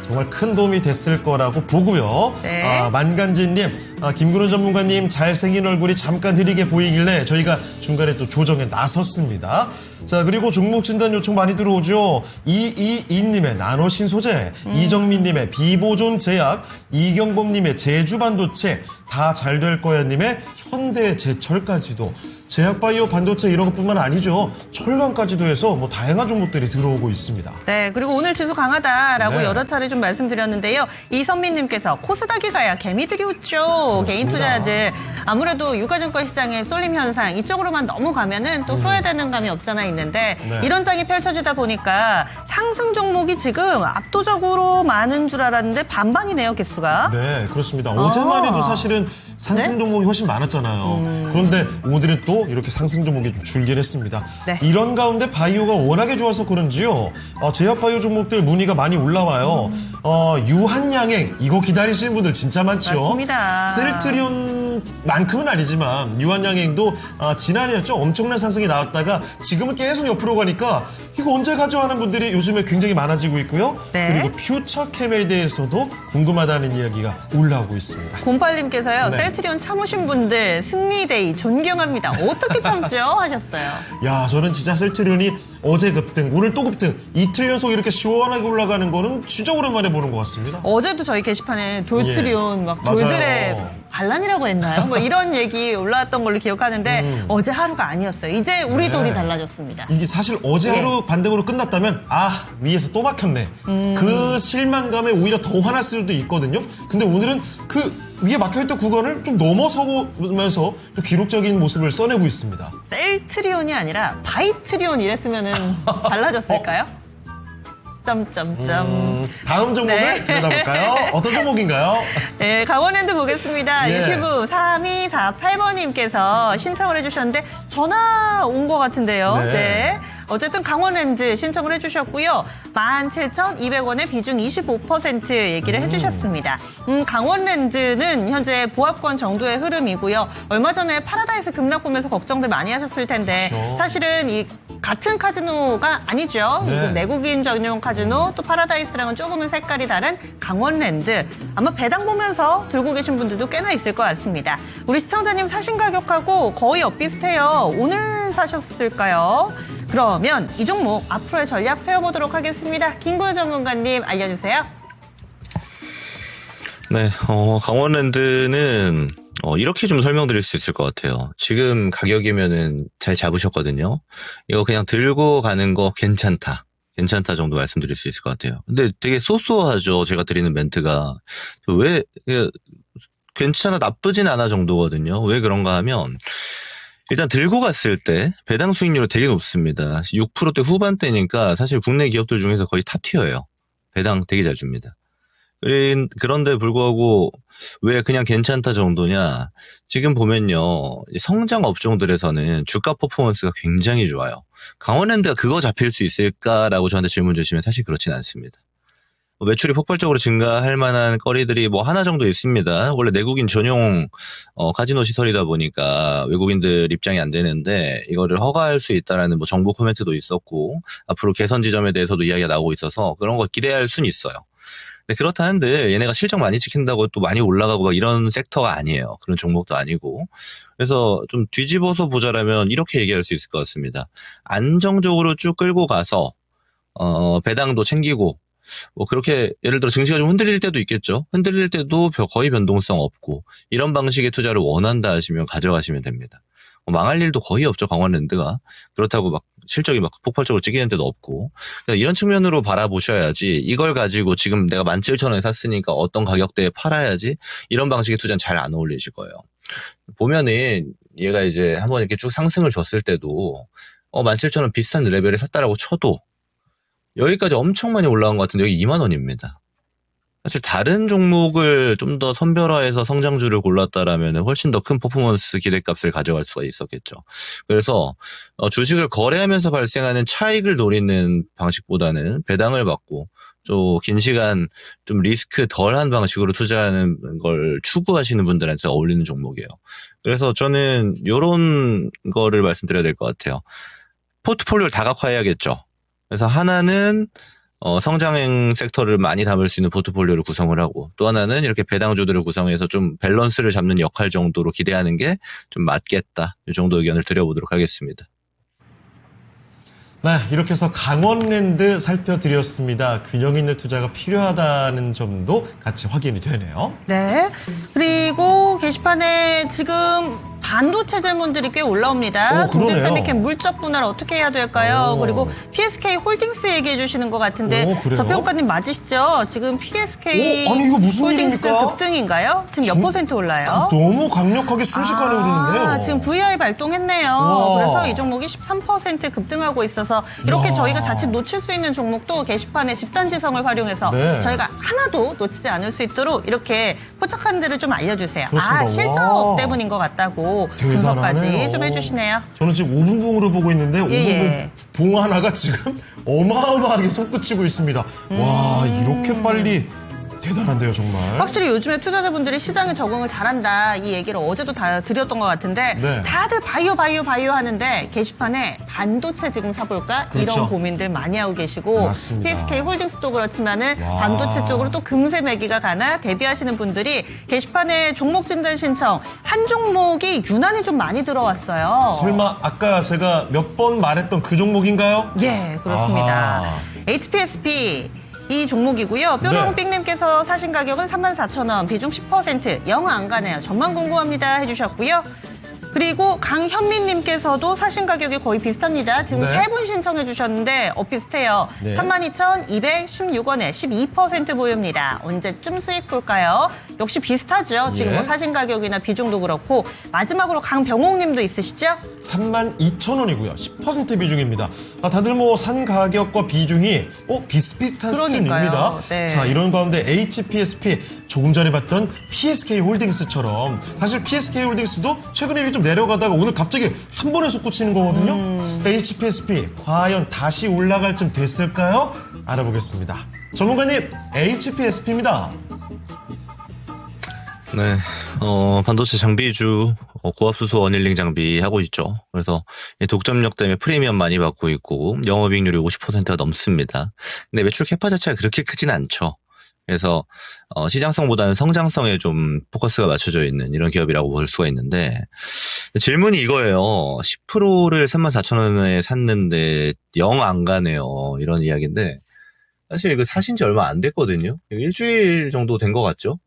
정말 큰 도움이 됐을 거라고 보고요. 네. 만간진님, 김근우 전문가님 잘생긴 얼굴이 잠깐 흐리게 보이길래 저희가 중간에 또 조정에 나섰습니다. 자, 그리고 종목 진단 요청 많이 들어오죠. 이이인님의 나노신소재, 이정민님의 비보존 제약, 이경범님의 제주반도체, 다 잘 될 거야님의 현대제철까지도. 제약바이오 반도체 이런 것뿐만 아니죠. 철강까지도 해서 뭐 다양한 종목들이 들어오고 있습니다. 네, 그리고 오늘 지수 강하다라고 네. 여러 차례 좀 말씀드렸는데요. 이선민님께서 코스닥이 가야 개미들이 웃죠. 개인 투자자들 아무래도 유가증권 시장의 쏠림 현상 이쪽으로만 너무 가면은 또 소외되는 감이 없잖아 있는데 네. 이런 장이 펼쳐지다 보니까 상승 종목이 지금 압도적으로 많은 줄 알았는데 반반이네요, 개수가. 네, 그렇습니다. 어제만 해도 사실은 상승 종목이 훨씬 많았잖아요. 그런데 오늘은 또 이렇게 상승 종목이 좀 줄긴 했습니다. 네. 이런 가운데 바이오가 워낙에 좋아서 그런지요. 제약바이오 종목들 문의가 많이 올라와요. 유한양행 이거 기다리시는 분들 진짜 많죠. 맞습니다. 셀트리온만큼은 아니지만 유한양행도 지난해였죠. 엄청난 상승이 나왔다가 지금은 계속 옆으로 가니까 이거 언제 가져 하는 분들이 요즘에 굉장히 많아지고 있고요. 네. 그리고 퓨처캠에 대해서도 궁금하다는 이야기가 올라오고 있습니다. 08님께서요. 네. 셀트리온 참으신 분들 승리데이 존경합니다. 어떻게 참죠? 하셨어요. 야, 저는 진짜 셀트리온이 어제 급등, 오늘 또 급등, 이틀 연속 이렇게 시원하게 올라가는 거는 진짜 오랜만에 보는 것 같습니다. 어제도 저희 게시판에 돌트리온 예. 막 맞아요. 돌들의 반란이라고 했나요? 뭐 이런 얘기 올라왔던 걸로 기억하는데 어제 하루가 아니었어요. 이제 우리 네. 돌이 달라졌습니다. 이게 사실 어제 예. 하루 반등으로 끝났다면 위에서 또 막혔네. 그 실망감에 오히려 더 화났을 수도 있거든요. 근데 오늘은 그 위에 막혀있던 구간을 좀 넘어서면서 또 기록적인 모습을 써내고 있습니다. 셀트리온이 아니라 바이트리온 이랬으면은 달라졌을까요? 점점점. 다음 종목을 네. 들여다볼까요? 어떤 종목인가요? 네, 강원랜드 보겠습니다. 예. 유튜브 3248번님께서 신청을 해주셨는데 전화 온 것 같은데요. 네. 네. 어쨌든 강원랜드 신청을 해주셨고요. 17,200원에 비중 25% 얘기를 해주셨습니다. 강원랜드는 현재 보합권 정도의 흐름이고요. 얼마 전에 파라다이스 급락 보면서 걱정들 많이 하셨을 텐데 그렇죠. 사실은 이 같은 카지노가 아니죠. 네. 이거 내국인 전용 카지노 또 파라다이스랑은 조금은 색깔이 다른 강원랜드. 아마 배당 보면서 들고 계신 분들도 꽤나 있을 것 같습니다. 우리 시청자님 사신 가격하고 거의 엇비슷해요. 오늘 사셨을까요? 그러면 이 종목 앞으로의 전략 세워보도록 하겠습니다. 김구현 전문가님 알려주세요. 네, 강원랜드는 이렇게 좀 설명드릴 수 있을 것 같아요. 지금 가격이면은 잘 잡으셨거든요. 이거 그냥 들고 가는 거 괜찮다 정도 말씀드릴 수 있을 것 같아요. 근데 되게 소소하죠. 제가 드리는 멘트가. 왜, 괜찮아, 나쁘진 않아 정도거든요. 왜 그런가 하면, 일단 들고 갔을 때 배당 수익률이 되게 높습니다. 6%대 후반대니까 사실 국내 기업들 중에서 거의 탑티어예요. 배당 되게 잘 줍니다. 그런데 불구하고 왜 그냥 괜찮다 정도냐. 지금 보면요. 성장 업종들에서는 주가 퍼포먼스가 굉장히 좋아요. 강원랜드가 그거 잡힐 수 있을까라고 저한테 질문 주시면 사실 그렇진 않습니다. 매출이 폭발적으로 증가할 만한 거리들이 뭐 하나 정도 있습니다. 원래 내국인 전용 카지노 시설이다 보니까 외국인들 입장이 안 되는데 이거를 허가할 수 있다라는 뭐 정부 코멘트도 있었고 앞으로 개선 지점에 대해서도 이야기가 나오고 있어서 그런 거 기대할 수는 있어요. 근데 그렇다 한들 얘네가 실적 많이 지킨다고 또 많이 올라가고 막 이런 섹터가 아니에요. 그런 종목도 아니고. 그래서 좀 뒤집어서 보자라면 이렇게 얘기할 수 있을 것 같습니다. 안정적으로 쭉 끌고 가서 배당도 챙기고 뭐 그렇게 예를 들어 증시가 좀 흔들릴 때도 있겠죠. 흔들릴 때도 거의 변동성 없고 이런 방식의 투자를 원한다 하시면 가져가시면 됩니다. 망할 일도 거의 없죠. 강원랜드가. 그렇다고 막 실적이 막 폭발적으로 찌기는 데도 없고. 이런 측면으로 바라보셔야지 이걸 가지고 지금 내가 17,000원에 샀으니까 어떤 가격대에 팔아야지 이런 방식의 투자는 잘 안 어울리실 거예요. 보면은 얘가 이제 한번 이렇게 쭉 상승을 줬을 때도 17,000원 비슷한 레벨에 샀다라고 쳐도 여기까지 엄청 많이 올라간 것 같은데 여기 2만 원입니다. 사실 다른 종목을 좀 더 선별화해서 성장주를 골랐다라면 훨씬 더 큰 퍼포먼스 기대값을 가져갈 수가 있었겠죠. 그래서 주식을 거래하면서 발생하는 차익을 노리는 방식보다는 배당을 받고 좀 긴 시간 좀 리스크 덜한 방식으로 투자하는 걸 추구하시는 분들한테 어울리는 종목이에요. 그래서 저는 이런 거를 말씀드려야 될 것 같아요. 포트폴리오를 다각화해야겠죠. 그래서 하나는 성장 섹터를 많이 담을 수 있는 포트폴리오를 구성을 하고 또 하나는 이렇게 배당주들을 구성해서 좀 밸런스를 잡는 역할 정도로 기대하는 게 좀 맞겠다. 이 정도 의견을 드려보도록 하겠습니다. 네, 이렇게 해서 강원랜드 살펴드렸습니다. 균형 있는 투자가 필요하다는 점도 같이 확인이 되네요. 네. 그리고 게시판에 지금 반도체 질문들이 꽤 올라옵니다. 그러네요. 공대세미캠 물적 분할 어떻게 해야 될까요? 그리고 PSK 홀딩스 얘기해 주시는 것 같은데 그래요? 저평가님 맞으시죠? 지금 PSK 아니, 이거 무슨 홀딩스 일입니까? 급등인가요? 지금 몇 퍼센트 올라요? 너무 강력하게 순식간에 오르는데요. 지금 VI 발동했네요. 와. 그래서 이 종목이 13% 급등하고 있어서 이렇게 야. 저희가 자칫 놓칠 수 있는 종목도 게시판에 집단지성을 활용해서 네. 저희가 하나도 놓치지 않을 수 있도록 이렇게 포착한 데를 좀 알려주세요. 그렇습니다. 실적 와. 때문인 것 같다고 대단하네요. 분석까지 좀 해주시네요. 저는 지금 5분봉으로 보고 있는데 5분봉 예. 봉 하나가 지금 어마어마하게 솟구치고 있습니다. 와, 이렇게 빨리 대단한데요, 정말. 확실히 요즘에 투자자분들이 시장에 적응을 잘한다 이 얘기를 어제도 다 드렸던 것 같은데 네. 다들 바이오 하는데 게시판에 반도체 지금 사볼까 그렇죠. 이런 고민들 많이 하고 계시고 맞습니다. PSK 홀딩스도 그렇지만은 와. 반도체 쪽으로 또 금세 매기가 가나 대비하시는 분들이 게시판에 종목 진단 신청 한 종목이 유난히 좀 많이 들어왔어요. 설마 아까 제가 몇 번 말했던 그 종목인가요? 예, 그렇습니다. 아하. HPSP 이 종목이고요. 뾰로롱빅님께서 사신 가격은 34,000원, 비중 10%, 영 안 가네요. 전망 궁금합니다 해주셨고요. 그리고 강현민님께서도 사신 가격이 거의 비슷합니다. 지금 네. 세 분 신청해 주셨는데 비슷해요. 네. 32,216원에 12% 보유입니다. 언제쯤 수익 볼까요? 역시 비슷하죠. 지금 예. 뭐 사신 가격이나 비중도 그렇고 마지막으로 강병옥님도 있으시죠? 32,000원이고요. 10% 비중입니다. 다들 뭐 산 가격과 비중이 비슷비슷한 그러니까요. 수준입니다. 네. 자, 이런 가운데 HPSP 조금 전에 봤던 PSK 홀딩스처럼 사실 PSK 홀딩스도 최근에 좀 내려가다가 오늘 갑자기 한 번에 솟구치는 거거든요. HPSP 과연 다시 올라갈 쯤 됐을까요? 알아보겠습니다. 전문가님, HPSP입니다. 네, 반도체 장비주, 고압수소 어닐링 장비 하고 있죠. 그래서 이 독점력 때문에 프리미엄 많이 받고 있고, 영업이익률이 50%가 넘습니다. 근데 매출 캐파 자체가 그렇게 크진 않죠. 그래서, 시장성보다는 성장성에 좀 포커스가 맞춰져 있는 이런 기업이라고 볼 수가 있는데, 질문이 이거예요. 10%를 34,000원에 샀는데, 영 안 가네요. 이런 이야기인데, 사실 이거 사신 지 얼마 안 됐거든요. 일주일 정도 된 것 같죠?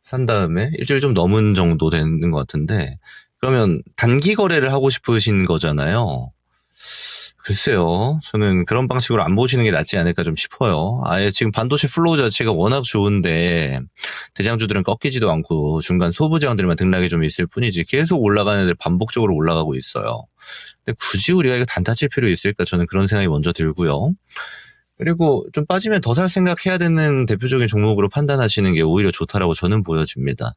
산 다음에 일주일 좀 넘은 정도 되는 것 같은데 그러면 단기 거래를 하고 싶으신 거잖아요. 글쎄요. 저는 그런 방식으로 안 보시는 게 낫지 않을까 좀 싶어요. 아예 지금 반도체 플로우 자체가 워낙 좋은데 대장주들은 꺾이지도 않고 중간 소부장들만 등락이 좀 있을 뿐이지 계속 올라가는 애들 반복적으로 올라가고 있어요. 근데 굳이 우리가 이거 단타 칠 필요 있을까 저는 그런 생각이 먼저 들고요. 그리고 좀 빠지면 더 살 생각해야 되는 대표적인 종목으로 판단하시는 게 오히려 좋다라고 저는 보여집니다.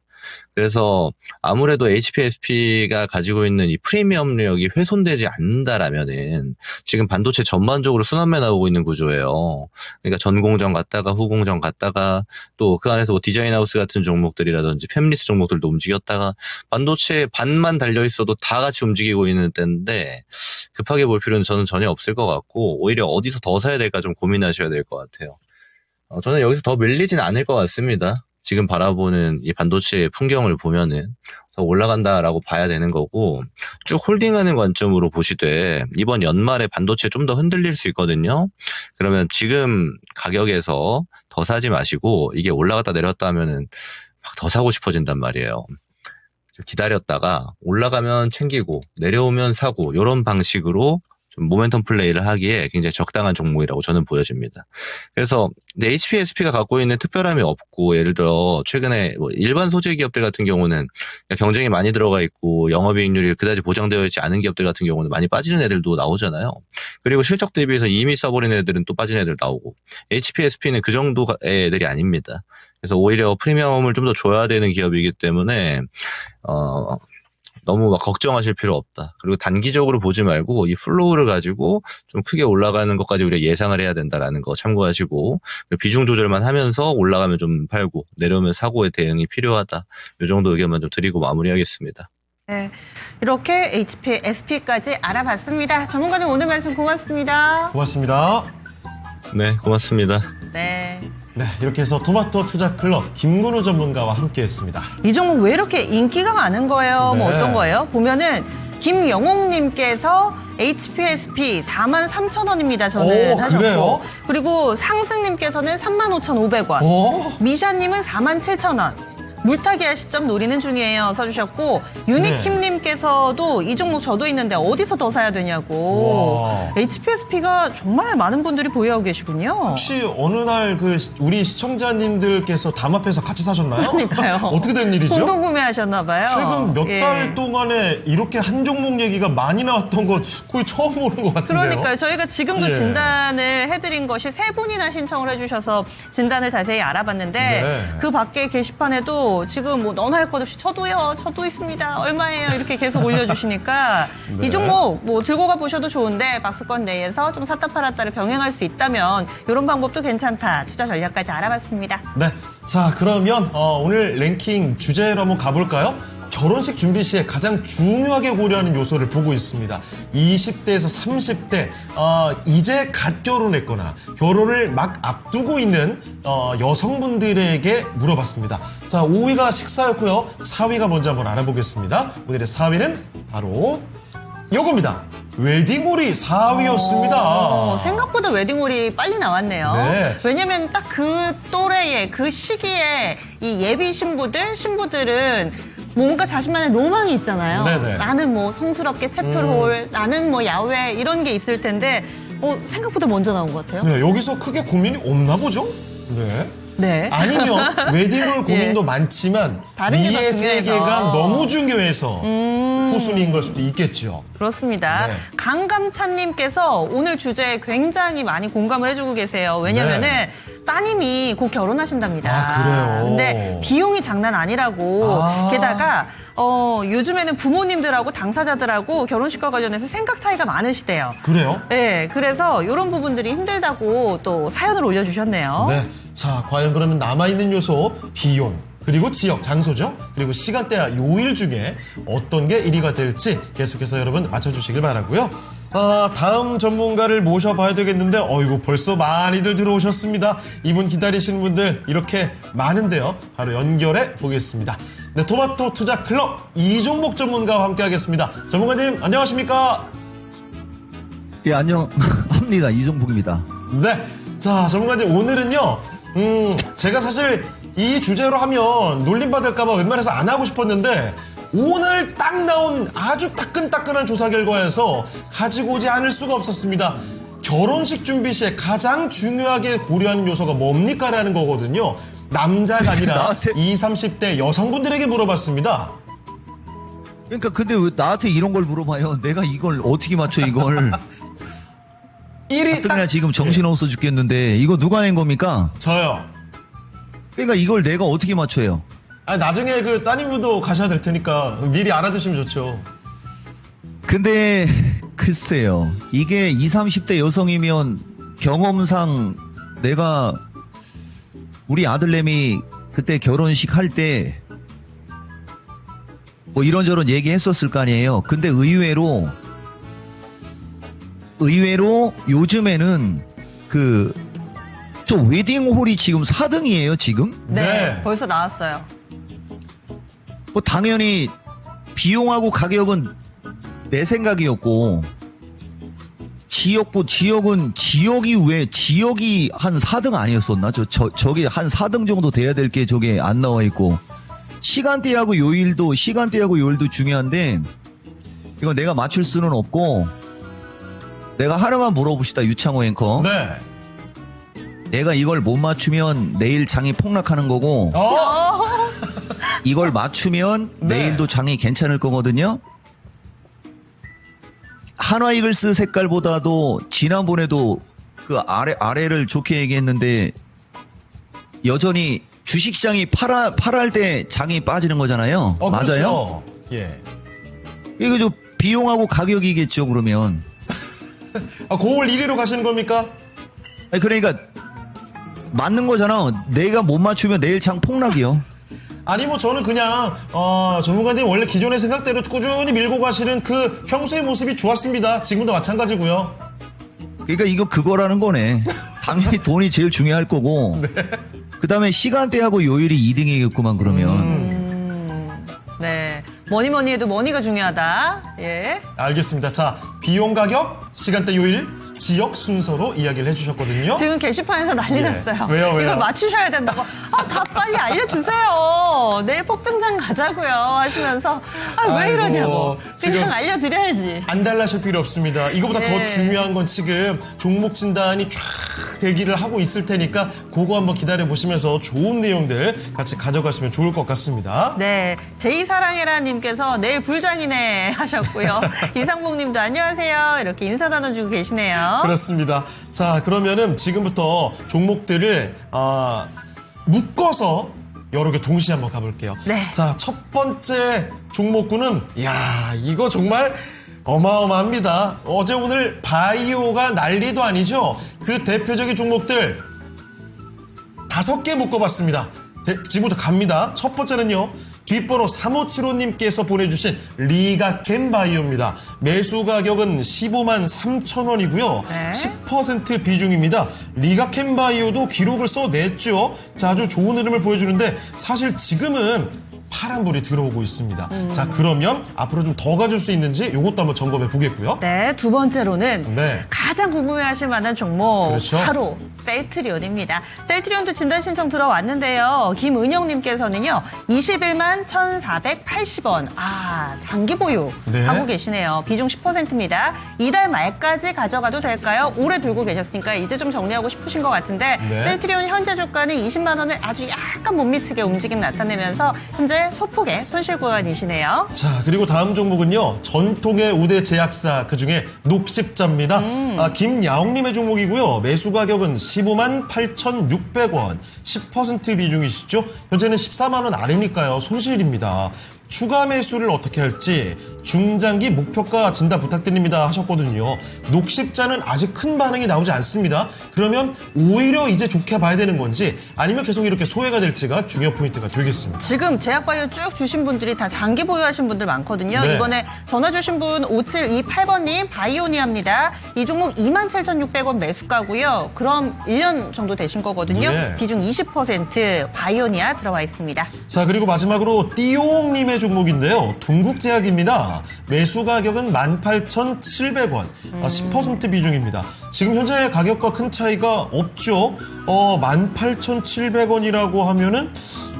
그래서 아무래도 HPSP가 가지고 있는 이 프리미엄력이 훼손되지 않는다라면은 지금 반도체 전반적으로 순환매 나오고 있는 구조예요. 그러니까 전 공정 갔다가 후 공정 갔다가 또 그 안에서 뭐 디자인하우스 같은 종목들이라든지 팹리스 종목들도 움직였다가 반도체 반만 달려 있어도 다 같이 움직이고 있는 때인데 급하게 볼 필요는 저는 전혀 없을 것 같고 오히려 어디서 더 사야 될까 좀 고민하셔야 될 것 같아요. 저는 여기서 더 밀리진 않을 것 같습니다. 지금 바라보는 이 반도체 풍경을 보면은 더 올라간다라고 봐야 되는 거고 쭉 홀딩하는 관점으로 보시되 이번 연말에 반도체 좀 더 흔들릴 수 있거든요. 그러면 지금 가격에서 더 사지 마시고 이게 올라갔다 내렸다 하면은 막 더 사고 싶어진단 말이에요. 기다렸다가 올라가면 챙기고 내려오면 사고 이런 방식으로 좀 모멘텀 플레이를 하기에 굉장히 적당한 종목이라고 저는 보여집니다. 그래서 HPSP가 갖고 있는 특별함이 없고 예를 들어 최근에 뭐 일반 소재 기업들 같은 경우는 경쟁이 많이 들어가 있고 영업이익률이 그다지 보장되어 있지 않은 기업들 같은 경우는 많이 빠지는 애들도 나오잖아요. 그리고 실적 대비해서 이미 써버린 애들은 또 빠진 애들 나오고 HPSP는 그 정도의 애들이 아닙니다. 그래서 오히려 프리미엄을 좀 더 줘야 되는 기업이기 때문에 너무 막 걱정하실 필요 없다. 그리고 단기적으로 보지 말고 이 플로우를 가지고 좀 크게 올라가는 것까지 우리가 예상을 해야 된다라는 거 참고하시고 비중 조절만 하면서 올라가면 좀 팔고 내려오면 사고의 대응이 필요하다. 이 정도 의견만 좀 드리고 마무리하겠습니다. 네, 이렇게 HPSP까지 알아봤습니다. 전문가님 오늘 말씀 고맙습니다. 고맙습니다. 네, 고맙습니다. 네. 네, 이렇게 해서 토마토 투자 클럽 김근우 전문가와 함께했습니다. 이 종목 왜 이렇게 인기가 많은 거예요? 뭐 네. 어떤 거예요? 보면은 김영옥님께서 HPSP 43,000원입니다. 저는 오, 하셨고. 그래요? 그리고 상승님께서는 35,500원. 오, 미샤님은 47,000원. 물타기할 시점 노리는 중이에요. 써주셨고 유니킴님께서도 이 종목 저도 있는데 어디서 더 사야 되냐고. 와. HPSP가 정말 많은 분들이 보유하고 계시군요. 혹시 어느 날 그 우리 시청자님들께서 담합해서 같이 사셨나요? 그러니까요. 어떻게 된 일이죠? 공동 구매하셨나 봐요. 최근 몇 예. 달 동안에 이렇게 한 종목 얘기가 많이 나왔던 건 거의 처음 보는 것 같은데요. 그러니까요. 저희가 지금도 예. 진단을 해드린 것이 3분이나 신청을 해주셔서 진단을 자세히 알아봤는데 네. 그 밖에 게시판에도 지금 뭐 너나 할 것 없이 저도요. 저도 있습니다. 얼마예요? 이렇게 계속 올려주시니까 네. 이 종목 뭐 들고 가보셔도 좋은데 박스권 내에서 좀 샀다 팔았다를 병행할 수 있다면 이런 방법도 괜찮다. 투자 전략까지 알아봤습니다. 네. 자, 그러면 오늘 랭킹 주제로 한번 가볼까요? 결혼식 준비 시에 가장 중요하게 고려하는 요소를 보고 있습니다. 20대에서 30대, 이제 갓 결혼했거나 결혼을 막 앞두고 있는 여성분들에게 물어봤습니다. 자, 5위가 식사였고요. 4위가 뭔지 한번 알아보겠습니다. 오늘의 4위는 바로 요겁니다. 웨딩홀이 4위였습니다. 생각보다 웨딩홀이 빨리 나왔네요. 네. 왜냐면 딱 그 또래에 그 시기에 이 예비 신부들은 뭔가 자신만의 로망이 있잖아요. 네네. 나는 뭐 성스럽게 채플홀, 나는 뭐 야외 이런 게 있을 텐데 생각보다 먼저 나온 것 같아요. 네, 여기서 크게 고민이 없나 보죠? 네. 네. 아니면 웨딩홀 고민도 많지만 다른 게 더 미의 중요해서. 세계가 너무 중요해서 후순위인 걸 수도 있겠죠. 그렇습니다. 네. 강감찬님께서 오늘 주제에 굉장히 많이 공감을 해주고 계세요. 왜냐면은 네. 따님이 곧 결혼하신답니다. 아, 그래요? 근데 비용이 장난 아니라고. 아. 게다가 요즘에는 부모님들하고 당사자들하고 결혼식과 관련해서 생각 차이가 많으시대요. 그래요? 네, 그래서 이런 부분들이 힘들다고 또 사연을 올려주셨네요. 네. 자, 과연 그러면 남아있는 요소, 비용, 그리고 지역, 장소죠. 그리고 시간대와 요일 중에 어떤 게 1위가 될지 계속해서 여러분 맞춰주시길 바라고요. 다음 전문가를 모셔봐야 되겠는데 어이구 벌써 많이들 들어오셨습니다. 이분 기다리시는 분들 이렇게 많은데요. 바로 연결해 보겠습니다. 네, 토마토 투자 클럽 이종목 전문가와 함께 하겠습니다. 전문가님 안녕하십니까? 예, 안녕합니다. 이종복입니다. 네. 자, 전문가님 오늘은요. 제가 사실 이 주제로 하면 놀림받을까봐 웬만해서 안 하고 싶었는데 오늘 딱 나온 아주 따끈따끈한 조사 결과에서 가지고 오지 않을 수가 없었습니다. 결혼식 준비 시에 가장 중요하게 고려하는 요소가 뭡니까? 라는 거거든요. 남자가 아니라 나한테? 20, 30대 여성분들에게 물어봤습니다. 그러니까 근데 왜 나한테 이런 걸 물어봐요? 내가 이걸 어떻게 맞춰 이걸? 1위 그냥 딱 지금 정신없어 죽겠는데 이거 누가 낸 겁니까? 저요. 그러니까 이걸 내가 어떻게 맞춰요? 아니, 나중에 그 따님도 가셔야 될 테니까 미리 알아두시면 좋죠. 근데 글쎄요. 이게 20, 30대 여성이면 경험상 내가 우리 아들내미 그때 결혼식 할 때 뭐 이런저런 얘기했었을 거 아니에요. 근데 의외로 요즘에는 저 웨딩홀이 지금 4등이에요, 지금? 네, 네. 벌써 나왔어요. 뭐 당연히 비용하고 가격은 내 생각이었고 지역이 한 4등 아니었었나? 저게 한 4등 정도 돼야 될 게 저게 안 나와 있고 시간대하고 요일도 중요한데 이거 내가 맞출 수는 없고 내가 하나만 물어봅시다, 유창호 앵커. 네. 내가 이걸 못 맞추면 내일 장이 폭락하는 거고, 이걸 맞추면 네. 내일도 장이 괜찮을 거거든요. 한화 이글스 색깔보다도 지난번에도 그 아래를 좋게 얘기했는데 여전히 주식시장이 팔할 때 장이 빠지는 거잖아요. 맞아요? 그렇죠. 예. 이거 좀 비용하고 가격이겠죠, 그러면. 그걸 1위로 가시는 겁니까? 아니, 그러니까 맞는 거잖아. 내가 못 맞추면 내일 장 폭락이요. 아니 뭐 저는 그냥 전문가님 원래 기존의 생각대로 꾸준히 밀고 가시는 그 평소의 모습이 좋았습니다. 지금도 마찬가지고요. 그러니까 이거 그거라는 거네. 당연히 돈이 제일 중요할 거고. 그 다음에 시간대하고 요일이 2등이겠구만, 그러면. 네. 뭐니 해도 머니가 중요하다. 예. 알겠습니다. 자, 비용 가격, 시간대 요일, 지역 순서로 이야기를 해주셨거든요. 지금 게시판에서 난리 예. 났어요. 왜요? 이걸 맞추셔야 된다고. 다 빨리 알려주세요. 내일 폭등장 가자고요. 하시면서 왜 아이고, 이러냐고. 지금 그냥 알려드려야지. 안달나실 필요 없습니다. 이거보다 예. 더 중요한 건 지금 종목 진단이 쫙 대기를 하고 있을 테니까 그거 한번 기다려보시면서 좋은 내용들 같이 가져가시면 좋을 것 같습니다. 네. 제이사랑해라님께서 내일 불장이네 하셨고요. 이상봉님도 안녕하세요. 이렇게 인사 나눠주고 계시네요. 그렇습니다. 자, 그러면은 지금부터 종목들을 묶어서 여러 개 동시에 한번 가볼게요. 네. 자, 첫 번째 종목군은 이거 정말 어마어마합니다. 어제 오늘 바이오가 난리도 아니죠. 그 대표적인 종목들 5개 묶어봤습니다. 지금부터 갑니다. 첫 번째는요. 뒷번호 3575님께서 보내주신 리가캠바이오입니다. 매수 가격은 15만 3천 원이고요. 네. 10% 비중입니다. 리가캠바이오도 기록을 써냈죠. 자, 아주 좋은 흐름을 보여주는데 사실 지금은 파란불이 들어오고 있습니다. 자, 그러면 앞으로 좀 더 가줄 수 있는지 이것도 한번 점검해 보겠고요. 네, 두 번째로는 네. 가장 궁금해하실 만한 종목 그렇죠. 바로 셀트리온입니다. 셀트리온도 진단 신청 들어왔는데요. 김은영님께서는요. 21만 1,480원. 장기 보유 네. 하고 계시네요. 비중 10%입니다. 이달 말까지 가져가도 될까요? 오래 들고 계셨으니까 이제 좀 정리하고 싶으신 것 같은데 네. 셀트리온 현재 주가는 20만 원을 아주 약간 못 미치게 움직임 나타내면서 현재 소폭의 손실 구간이시네요. 자, 그리고 다음 종목은요. 전통의 5대 제약사 그중에 녹십자입니다. 김야옥님의 종목이고요. 매수 가격은 15만 8,600원. 10% 비중이시죠. 현재는 14만 원 아래니까요. 손실입니다. 추가 매수를 어떻게 할지 중장기 목표가 진단 부탁드립니다 하셨거든요. 녹십자는 아직 큰 반응이 나오지 않습니다. 그러면 오히려 이제 좋게 봐야 되는 건지 아니면 계속 이렇게 소외가 될지가 중요 포인트가 되겠습니다. 지금 제약바이오 쭉 주신 분들이 다 장기 보유하신 분들 많거든요. 네. 이번에 전화 주신 분 5728번님 바이오니아입니다. 이 종목 27,600원 매수가고요. 그럼 1년 정도 되신 거거든요. 네. 비중 20% 바이오니아 들어와 있습니다. 자, 그리고 마지막으로 띠용님의 종목인데요. 동국제약입니다. 매수 가격은 18,700원, 10% 비중입니다. 지금 현재 가격과 큰 차이가 없죠. 18,700원이라고 하면은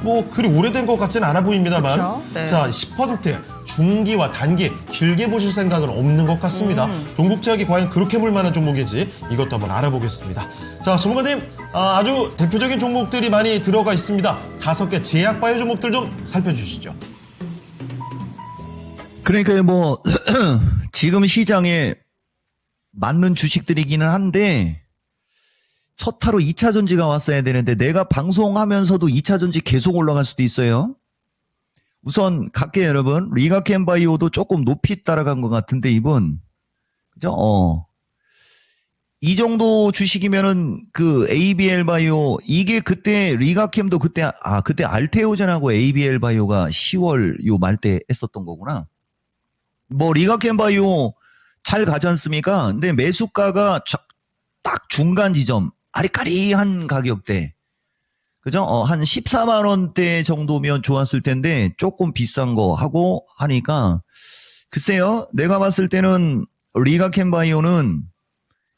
뭐 그리 오래된 것 같지는 않아 보입니다만, 그렇죠. 네. 자, 10% 중기와 단기 길게 보실 생각은 없는 것 같습니다. 동국제약이 과연 그렇게 볼 만한 종목인지 이것도 한번 알아보겠습니다. 자, 전문가님, 아주 대표적인 종목들이 많이 들어가 있습니다. 5개 제약바이오 종목들 좀 살펴주시죠. 그러니까 뭐 지금 시장에 맞는 주식들이기는 한데 첫 타로 2차 전지가 왔어야 되는데 내가 방송하면서도 2차 전지 계속 올라갈 수도 있어요. 우선 갈게요, 여러분. 리가캠바이오도 조금 높이 따라간 것 같은데 이분 그죠? 이 정도 주식이면은 그 ABL 바이오 이게 그때 리가캠도 그때 알테오젠하고 ABL 바이오가 10월 요 말 때 했었던 거구나. 뭐 리가캠 바이오 잘 가지 않습니까? 근데 매수가가 딱 중간 지점 아리까리한 가격대 그죠? 한 14만 원대 정도면 좋았을 텐데 조금 비싼 거 하고 하니까 글쎄요. 내가 봤을 때는 리가캠 바이오는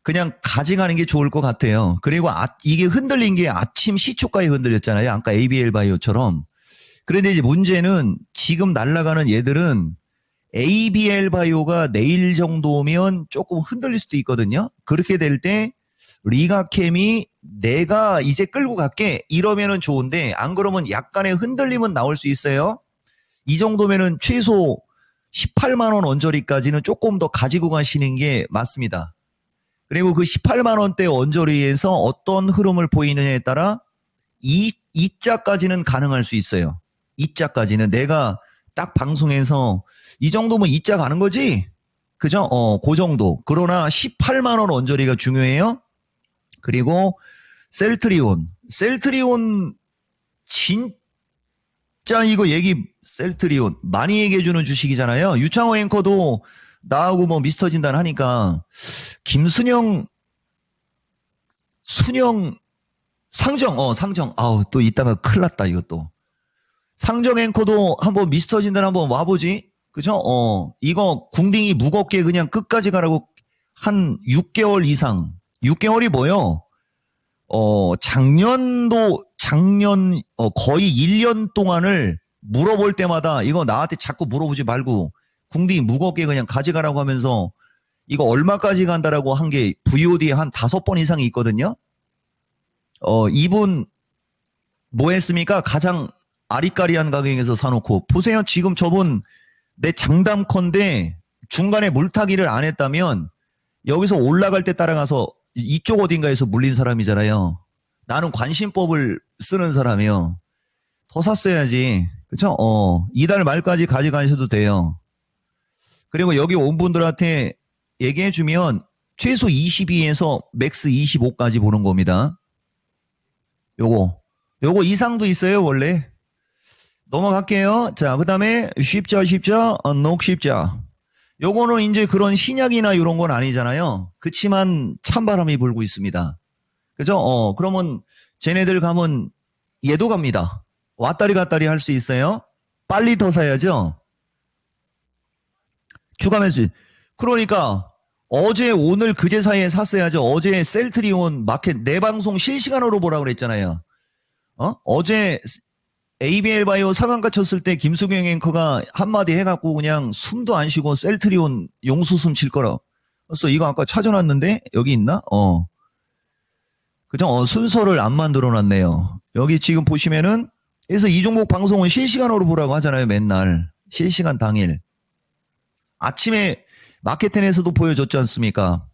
그냥 가져가는 게 좋을 것 같아요. 그리고 이게 흔들린 게 아침 시초가에 흔들렸잖아요. 아까 ABL 바이오처럼. 그런데 이제 문제는 지금 날아가는 얘들은 ABL 바이오가 내일 정도면 조금 흔들릴 수도 있거든요. 그렇게 될 때 리가캠이 내가 이제 끌고 갈게 이러면은 좋은데 안 그러면 약간의 흔들림은 나올 수 있어요. 이 정도면은 최소 18만 원 언저리까지는 조금 더 가지고 가시는 게 맞습니다. 그리고 그 18만 원대 언저리에서 어떤 흐름을 보이느냐에 따라 이자까지는 가능할 수 있어요. 이자까지는 내가 딱 방송에서 이 정도면 이자 가는 거지? 그죠? 그 정도. 그러나 18만 원 언저리가 중요해요. 그리고 셀트리온 진짜 이거 셀트리온 많이 얘기해주는 주식이잖아요. 유창호 앵커도 나하고 뭐 미스터 진단 하니까 김순영 상정 아우 또 이따가 큰일 났다 이것도. 상정 앵커도 한번 미스터 진단 한번 와보지. 그죠? 이거 궁딩이 무겁게 그냥 끝까지 가라고 한 6개월 이상. 6개월이 뭐요? 작년 거의 1년 동안을 물어볼 때마다 이거 나한테 자꾸 물어보지 말고 궁딩이 무겁게 그냥 가져가라고 하면서 이거 얼마까지 간다라고 한 게 VOD에 한 5번 이상이 있거든요. 이분 뭐 했습니까? 가장 아리까리한 가격에서 사놓고 보세요. 지금 저분 내 장담컨대 중간에 물타기를 안 했다면 여기서 올라갈 때 따라가서 이쪽 어딘가에서 물린 사람이잖아요. 나는 관심법을 쓰는 사람이요. 더 샀어야지. 그쵸? 이달 말까지 가져가셔도 돼요. 그리고 여기 온 분들한테 얘기해주면 최소 22에서 맥스 25까지 보는 겁니다. 요거 이상도 있어요, 원래. 넘어갈게요. 자, 그 다음에 쉽자, 녹십자. 요거는 이제 그런 신약이나 이런 건 아니잖아요. 그치만 찬바람이 불고 있습니다. 그죠? 그러면 쟤네들 가면 얘도 갑니다. 왔다리 갔다리 할 수 있어요. 빨리 더 사야죠. 추가 매수. 그러니까 어제 오늘 그제 사이에 샀어야죠. 어제 셀트리온 마켓 내 방송 실시간으로 보라고 그랬잖아요. 어제 ABL 바이오 상한가 쳤을 때 김수경 앵커가 한마디 해갖고 그냥 숨도 안 쉬고 셀트리온 용수숨 칠 거라. 그래서 이거 아까 찾아놨는데 여기 있나? 그죠? 순서를 안 만들어 놨네요. 여기 지금 보시면은 그래서 이 종목 방송은 실시간으로 보라고 하잖아요. 맨날 실시간 당일. 아침에 마켓텐에서도 보여줬지 않습니까?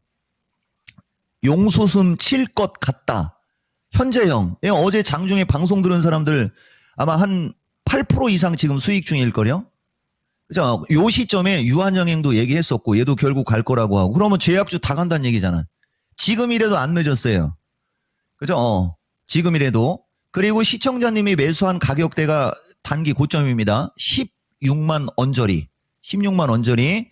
용수숨 칠 것 같다. 현재형. 어제 장중에 방송 들은 사람들 아마 한 8% 이상 지금 수익 중일걸요? 그죠? 요 시점에 유한영행도 얘기했었고, 얘도 결국 갈 거라고 하고, 그러면 제약주 다 간다는 얘기잖아. 지금이라도 안 늦었어요. 그죠? 지금이라도. 그리고 시청자님이 매수한 가격대가 단기 고점입니다. 16만 언저리. 16만 언저리.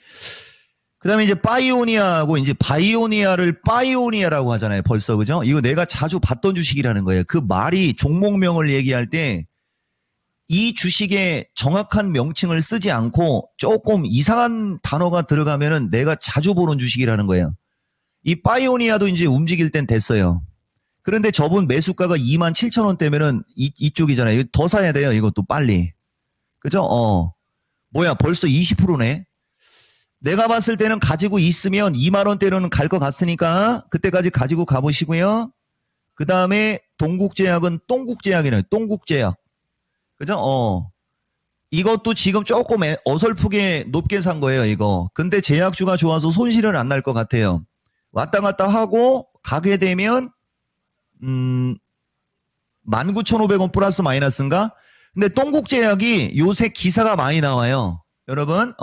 그 다음에 이제 바이오니아하고 이제 바이오니아를 바이오니아라고 하잖아요. 벌써. 그죠? 이거 내가 자주 봤던 주식이라는 거예요. 그 말이 종목명을 얘기할 때 이 주식의 정확한 명칭을 쓰지 않고 조금 이상한 단어가 들어가면은 내가 자주 보는 주식이라는 거예요. 이 바이오니아도 이제 움직일 땐 됐어요. 그런데 저분 매수가가 27,000원대면은 이쪽이잖아요. 더 사야 돼요. 이것도 빨리. 그죠? 뭐야, 벌써 20%네. 내가 봤을 때는 가지고 있으면 2만원대로는 갈 것 같으니까 그때까지 가지고 가보시고요. 그 다음에 동국제약은 똥국제약이네요. 똥국제약. 그죠? 이것도 지금 조금 어설프게 높게 산 거예요, 이거. 근데 제약주가 좋아서 손실은 안 날 것 같아요. 왔다 갔다 하고 가게 되면 19,500원 플러스 마이너스인가? 근데 똥국제약이 요새 기사가 많이 나와요. 여러분,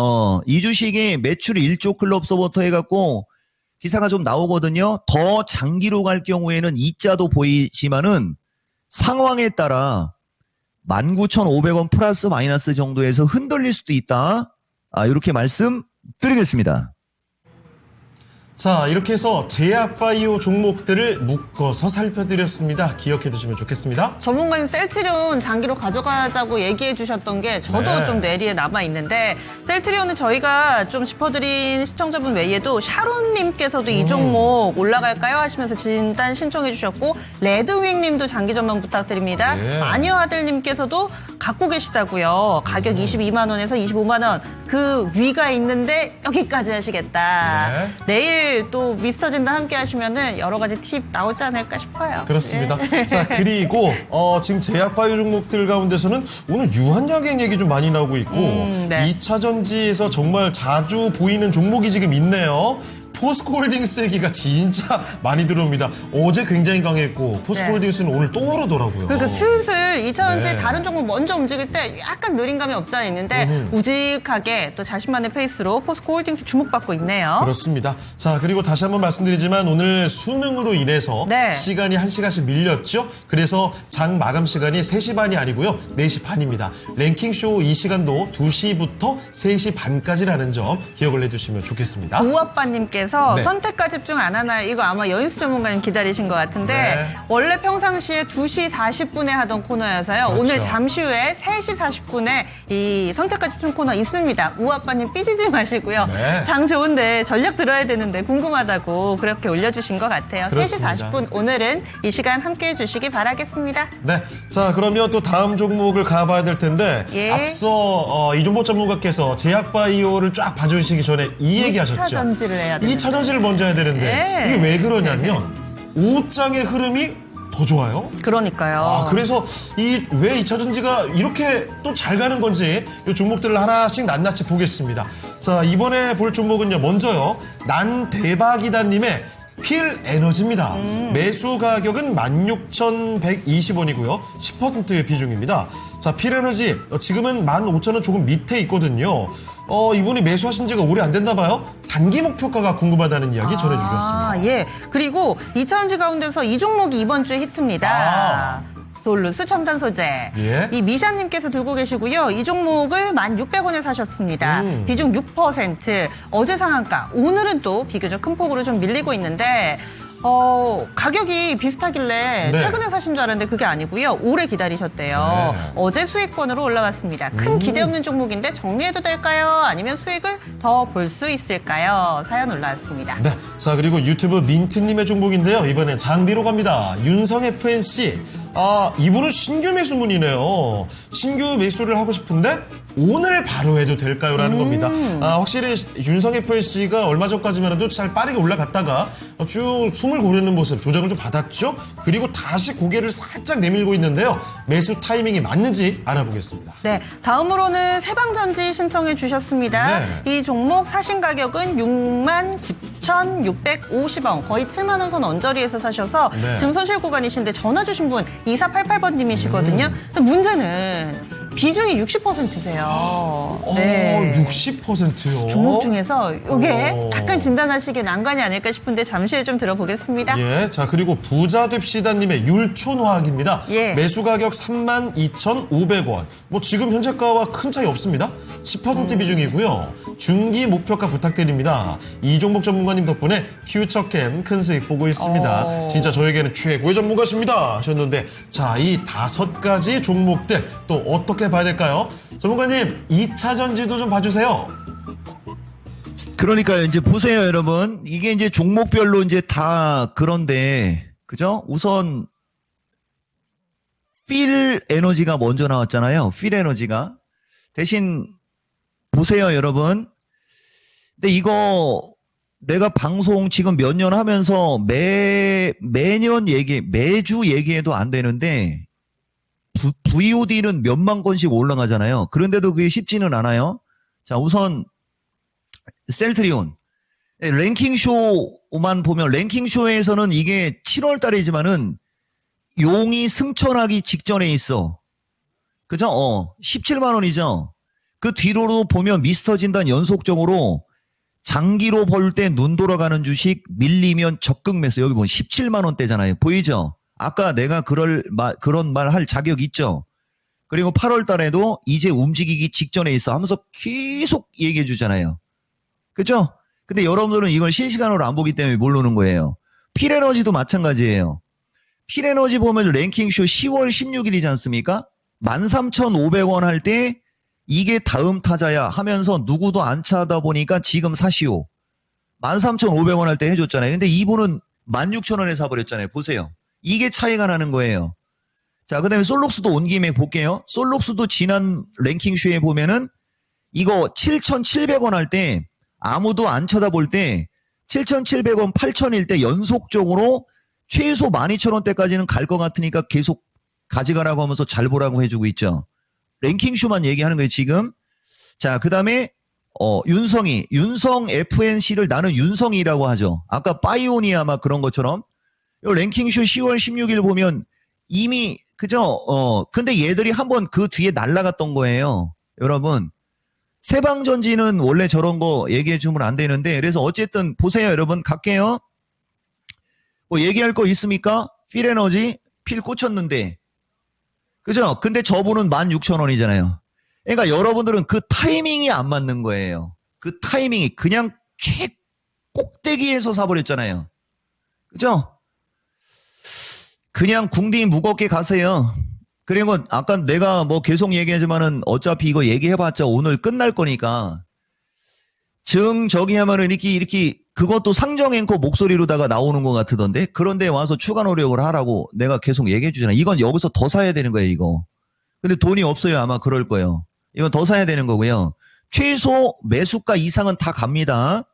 이 주식이 매출 1조 클럽서부터 해갖고 기사가 좀 나오거든요. 더 장기로 갈 경우에는 이자도 보이지만은 상황에 따라 19,500원 플러스 마이너스 정도에서 흔들릴 수도 있다. 이렇게 말씀드리겠습니다. 자, 이렇게 해서 제약바이오 종목들을 묶어서 살펴드렸습니다. 기억해 두시면 좋겠습니다. 전문가님 셀트리온 장기로 가져가자고 얘기해 주셨던 게 저도 네. 좀 뇌리에 남아있는데 셀트리온은 저희가 좀 짚어드린 시청자분 외에도 샤론님께서도 이 종목 올라갈까요? 하시면서 진단 신청해 주셨고 레드윙님도 장기 전망 부탁드립니다. 네. 마녀 아들님께서도 갖고 계시다고요. 가격 22만 원에서 25만 원. 그 위가 있는데 여기까지 하시겠다. 네. 내일 또 미스터 진단 함께 하시면은 여러 가지 팁 나오지 않을까 싶어요. 그렇습니다. 예. 자, 그리고 지금 제약바이오 종목들 가운데서는 오늘 유한약액 얘기 좀 많이 나오고 있고 네. 2차 전지에서 정말 자주 보이는 종목이 지금 있네요. 포스코홀딩스 얘기가 진짜 많이 들어옵니다. 어제 굉장히 강했고 포스코홀딩스는 오늘 또 오르더라고요. 그러니까 슬슬 2차전지 네. 다른 종목 먼저 움직일 때 약간 느린 감이 없지 않아 있는데 우직하게 또 자신만의 페이스로 포스코홀딩스 주목받고 있네요. 그렇습니다. 자, 그리고 다시 한번 말씀드리지만 오늘 수능으로 인해서 네. 시간이 1시간씩 밀렸죠. 그래서 장 마감 시간이 3시 반이 아니고요. 4시 반입니다. 랭킹쇼 이 시간도 2시부터 3시 반까지라는 점 기억을 해두시면 좋겠습니다. 오아빠님께서 네. 선택과 집중 안 하나요? 이거 아마 여인수 전문가님 기다리신 것 같은데 네. 원래 평상시에 2시 40분에 하던 코너여서요. 그렇죠. 오늘 잠시 후에 3시 40분에 이 선택과 집중 코너 있습니다. 우아빠님 삐지지 마시고요. 네. 장 좋은데 전략 들어야 되는데 궁금하다고 그렇게 올려주신 것 같아요. 그렇습니다. 3시 40분 오늘은 이 시간 함께해 주시기 바라겠습니다. 네. 자, 그러면 또 다음 종목을 가봐야 될 텐데 예. 앞서 이종복 전문가께서 제약바이오를 쫙 봐주시기 전에 이 얘기하셨죠. 2차 전지를 해야 되는데. 2차 전지를 먼저 해야 되는데 네. 이게 왜 그러냐면 5장의 흐름이 더 좋아요. 그러니까요. 그래서 왜 2차 전지가 이렇게 또 잘 가는 건지 이 종목들을 하나씩 낱낱이 보겠습니다. 자, 이번에 볼 종목은요. 먼저요. 난대박이다님의 필 에너지입니다. 매수 가격은 16,120원이고요. 10%의 비중입니다. 자, 필 에너지 지금은 15,000원 조금 밑에 있거든요. 이분이 매수하신 지가 오래 안 됐나 봐요. 단기 목표가가 궁금하다는 이야기 전해주셨습니다. 예. 그리고 2차전지 가운데서 이 종목이 이번 주에 히트입니다. 솔루스 첨단 소재. 예. 이 미샤님께서 들고 계시고요. 이 종목을 1,600원에 사셨습니다. 비중 6%. 어제 상한가. 오늘은 또 비교적 큰 폭으로 좀 밀리고 있는데 가격이 비슷하길래 네. 최근에 사신 줄 알았는데 그게 아니고요. 오래 기다리셨대요. 네. 어제 수익권으로 올라갔습니다. 큰 기대 없는 종목인데 정리해도 될까요? 아니면 수익을 더 볼 수 있을까요? 사연 올라왔습니다. 네. 자, 그리고 유튜브 민트님의 종목인데요. 이번엔 장비로 갑니다. 윤성 FNC. 이분은 신규 매수문이네요. 신규 매수를 하고 싶은데 오늘 바로 해도 될까요? 라는 겁니다. 확실히 윤성 FNC가 얼마 전까지만 해도 잘 빠르게 올라갔다가 쭉 숨을 고르는 모습 조정을 좀 받았죠. 그리고 다시 고개를 살짝 내밀고 있는데요. 매수 타이밍이 맞는지 알아보겠습니다. 네, 다음으로는 세방전지 신청해 주셨습니다. 네. 이 종목 사신 가격은 69,650원, 거의 7만 원 선 언저리에서 사셔서 네. 지금 손실 구간이신데 전화 주신 분 2488번님이시거든요. 근데 문제는 비중이 60%세요. 60%요. 종목 중에서 이게 오. 약간 진단하시기에 난관이 아닐까 싶은데 잠시 후에 좀 들어보겠습니다. 예, 자, 그리고 부자 됩시다님의 율촌화학입니다. 예. 매수 가격 32,500원. 뭐 지금 현재가와 큰 차이 없습니다. 10% 비중이고요. 중기 목표가 부탁드립니다. 이 종목 전문가님 덕분에 퓨처캠 큰 수익 보고 있습니다. 진짜 저에게는 최고의 전문가십니다 하셨는데, 자, 이 5가지 종목들 또 어떻게 봐야 될까요? 전문가님, 2차 전지도 좀 봐주세요. 그러니까요. 이제 보세요, 여러분. 이게 이제 종목별로 이제 다 그런데, 그죠? 우선, 필 에너지가 먼저 나왔잖아요. 필 에너지가. 대신, 보세요, 여러분. 근데 이거, 내가 방송 지금 몇 년 하면서 매년 매주 얘기해도 안 되는데, VOD는 몇만 건씩 올라가잖아요. 그런데도 그게 쉽지는 않아요. 자, 우선, 셀트리온. 랭킹쇼만 보면, 랭킹쇼에서는 이게 7월 달이지만은, 용이 승천하기 직전에 있어. 그죠? 17만원이죠? 그 뒤로도 보면 미스터 진단 연속적으로 장기로 볼 때 눈 돌아가는 주식 밀리면 적극 매수. 여기 보면 17만원대잖아요. 보이죠? 아까 내가 그런 말 할 자격 있죠? 그리고 8월 달에도 이제 움직이기 직전에 있어 하면서 계속 얘기해 주잖아요. 그죠? 근데 여러분들은 이걸 실시간으로 안 보기 때문에 모르는 거예요. 필에너지도 마찬가지예요. 필에너지 보면 랭킹쇼 10월 16일이지 않습니까? 13,500원 할 때 이게 다음 타자야 하면서 누구도 안 차다 보니까 지금 사시오. 13,500원 할 때 해줬잖아요. 근데 이분은 16,000원에 사버렸잖아요. 보세요. 이게 차이가 나는 거예요. 자, 그 다음에 솔록스도 온 김에 볼게요. 솔록스도 지난 랭킹쇼에 보면은 이거 7,700원 할 때 아무도 안 쳐다볼 때 7,700원, 8,000일 때 연속적으로 최소 12,000원대까지는 갈 것 같으니까 계속 가져가라고 하면서 잘 보라고 해주고 있죠. 랭킹쇼만 얘기하는 거예요, 지금. 자, 그 다음에 윤성이, 윤성 FNC를 나는 윤성이라고 하죠. 아까 파이오니아 막 그런 것처럼. 요 랭킹쇼 10월 16일 보면 이미, 그죠? 근데 얘들이 한번 그 뒤에 날아갔던 거예요. 여러분. 세방전지는 원래 저런 거 얘기해 주면 안 되는데, 그래서 어쨌든 보세요, 여러분. 갈게요. 뭐 얘기할 거 있습니까? 필에너지, 필 꽂혔는데. 그죠? 근데 저분은 16,000원이잖아요. 그러니까 여러분들은 그 타이밍이 안 맞는 거예요. 그 타이밍이 그냥 최 꼭대기에서 사버렸잖아요. 그죠? 그냥 궁디 무겁게 가세요. 그리고 아까 내가 뭐 계속 얘기하지만은 어차피 이거 얘기해봤자 오늘 끝날 거니까 저기 하면은 이렇게 그것도 상정 앵커 목소리로다가 나오는 것 같던데 그런데 와서 추가 노력을 하라고 내가 계속 얘기해 주잖아요. 이건 여기서 더 사야 되는 거예요, 이거. 근데 돈이 없어요. 아마 그럴 거예요. 이건 더 사야 되는 거고요. 최소 매수가 이상은 다 갑니다.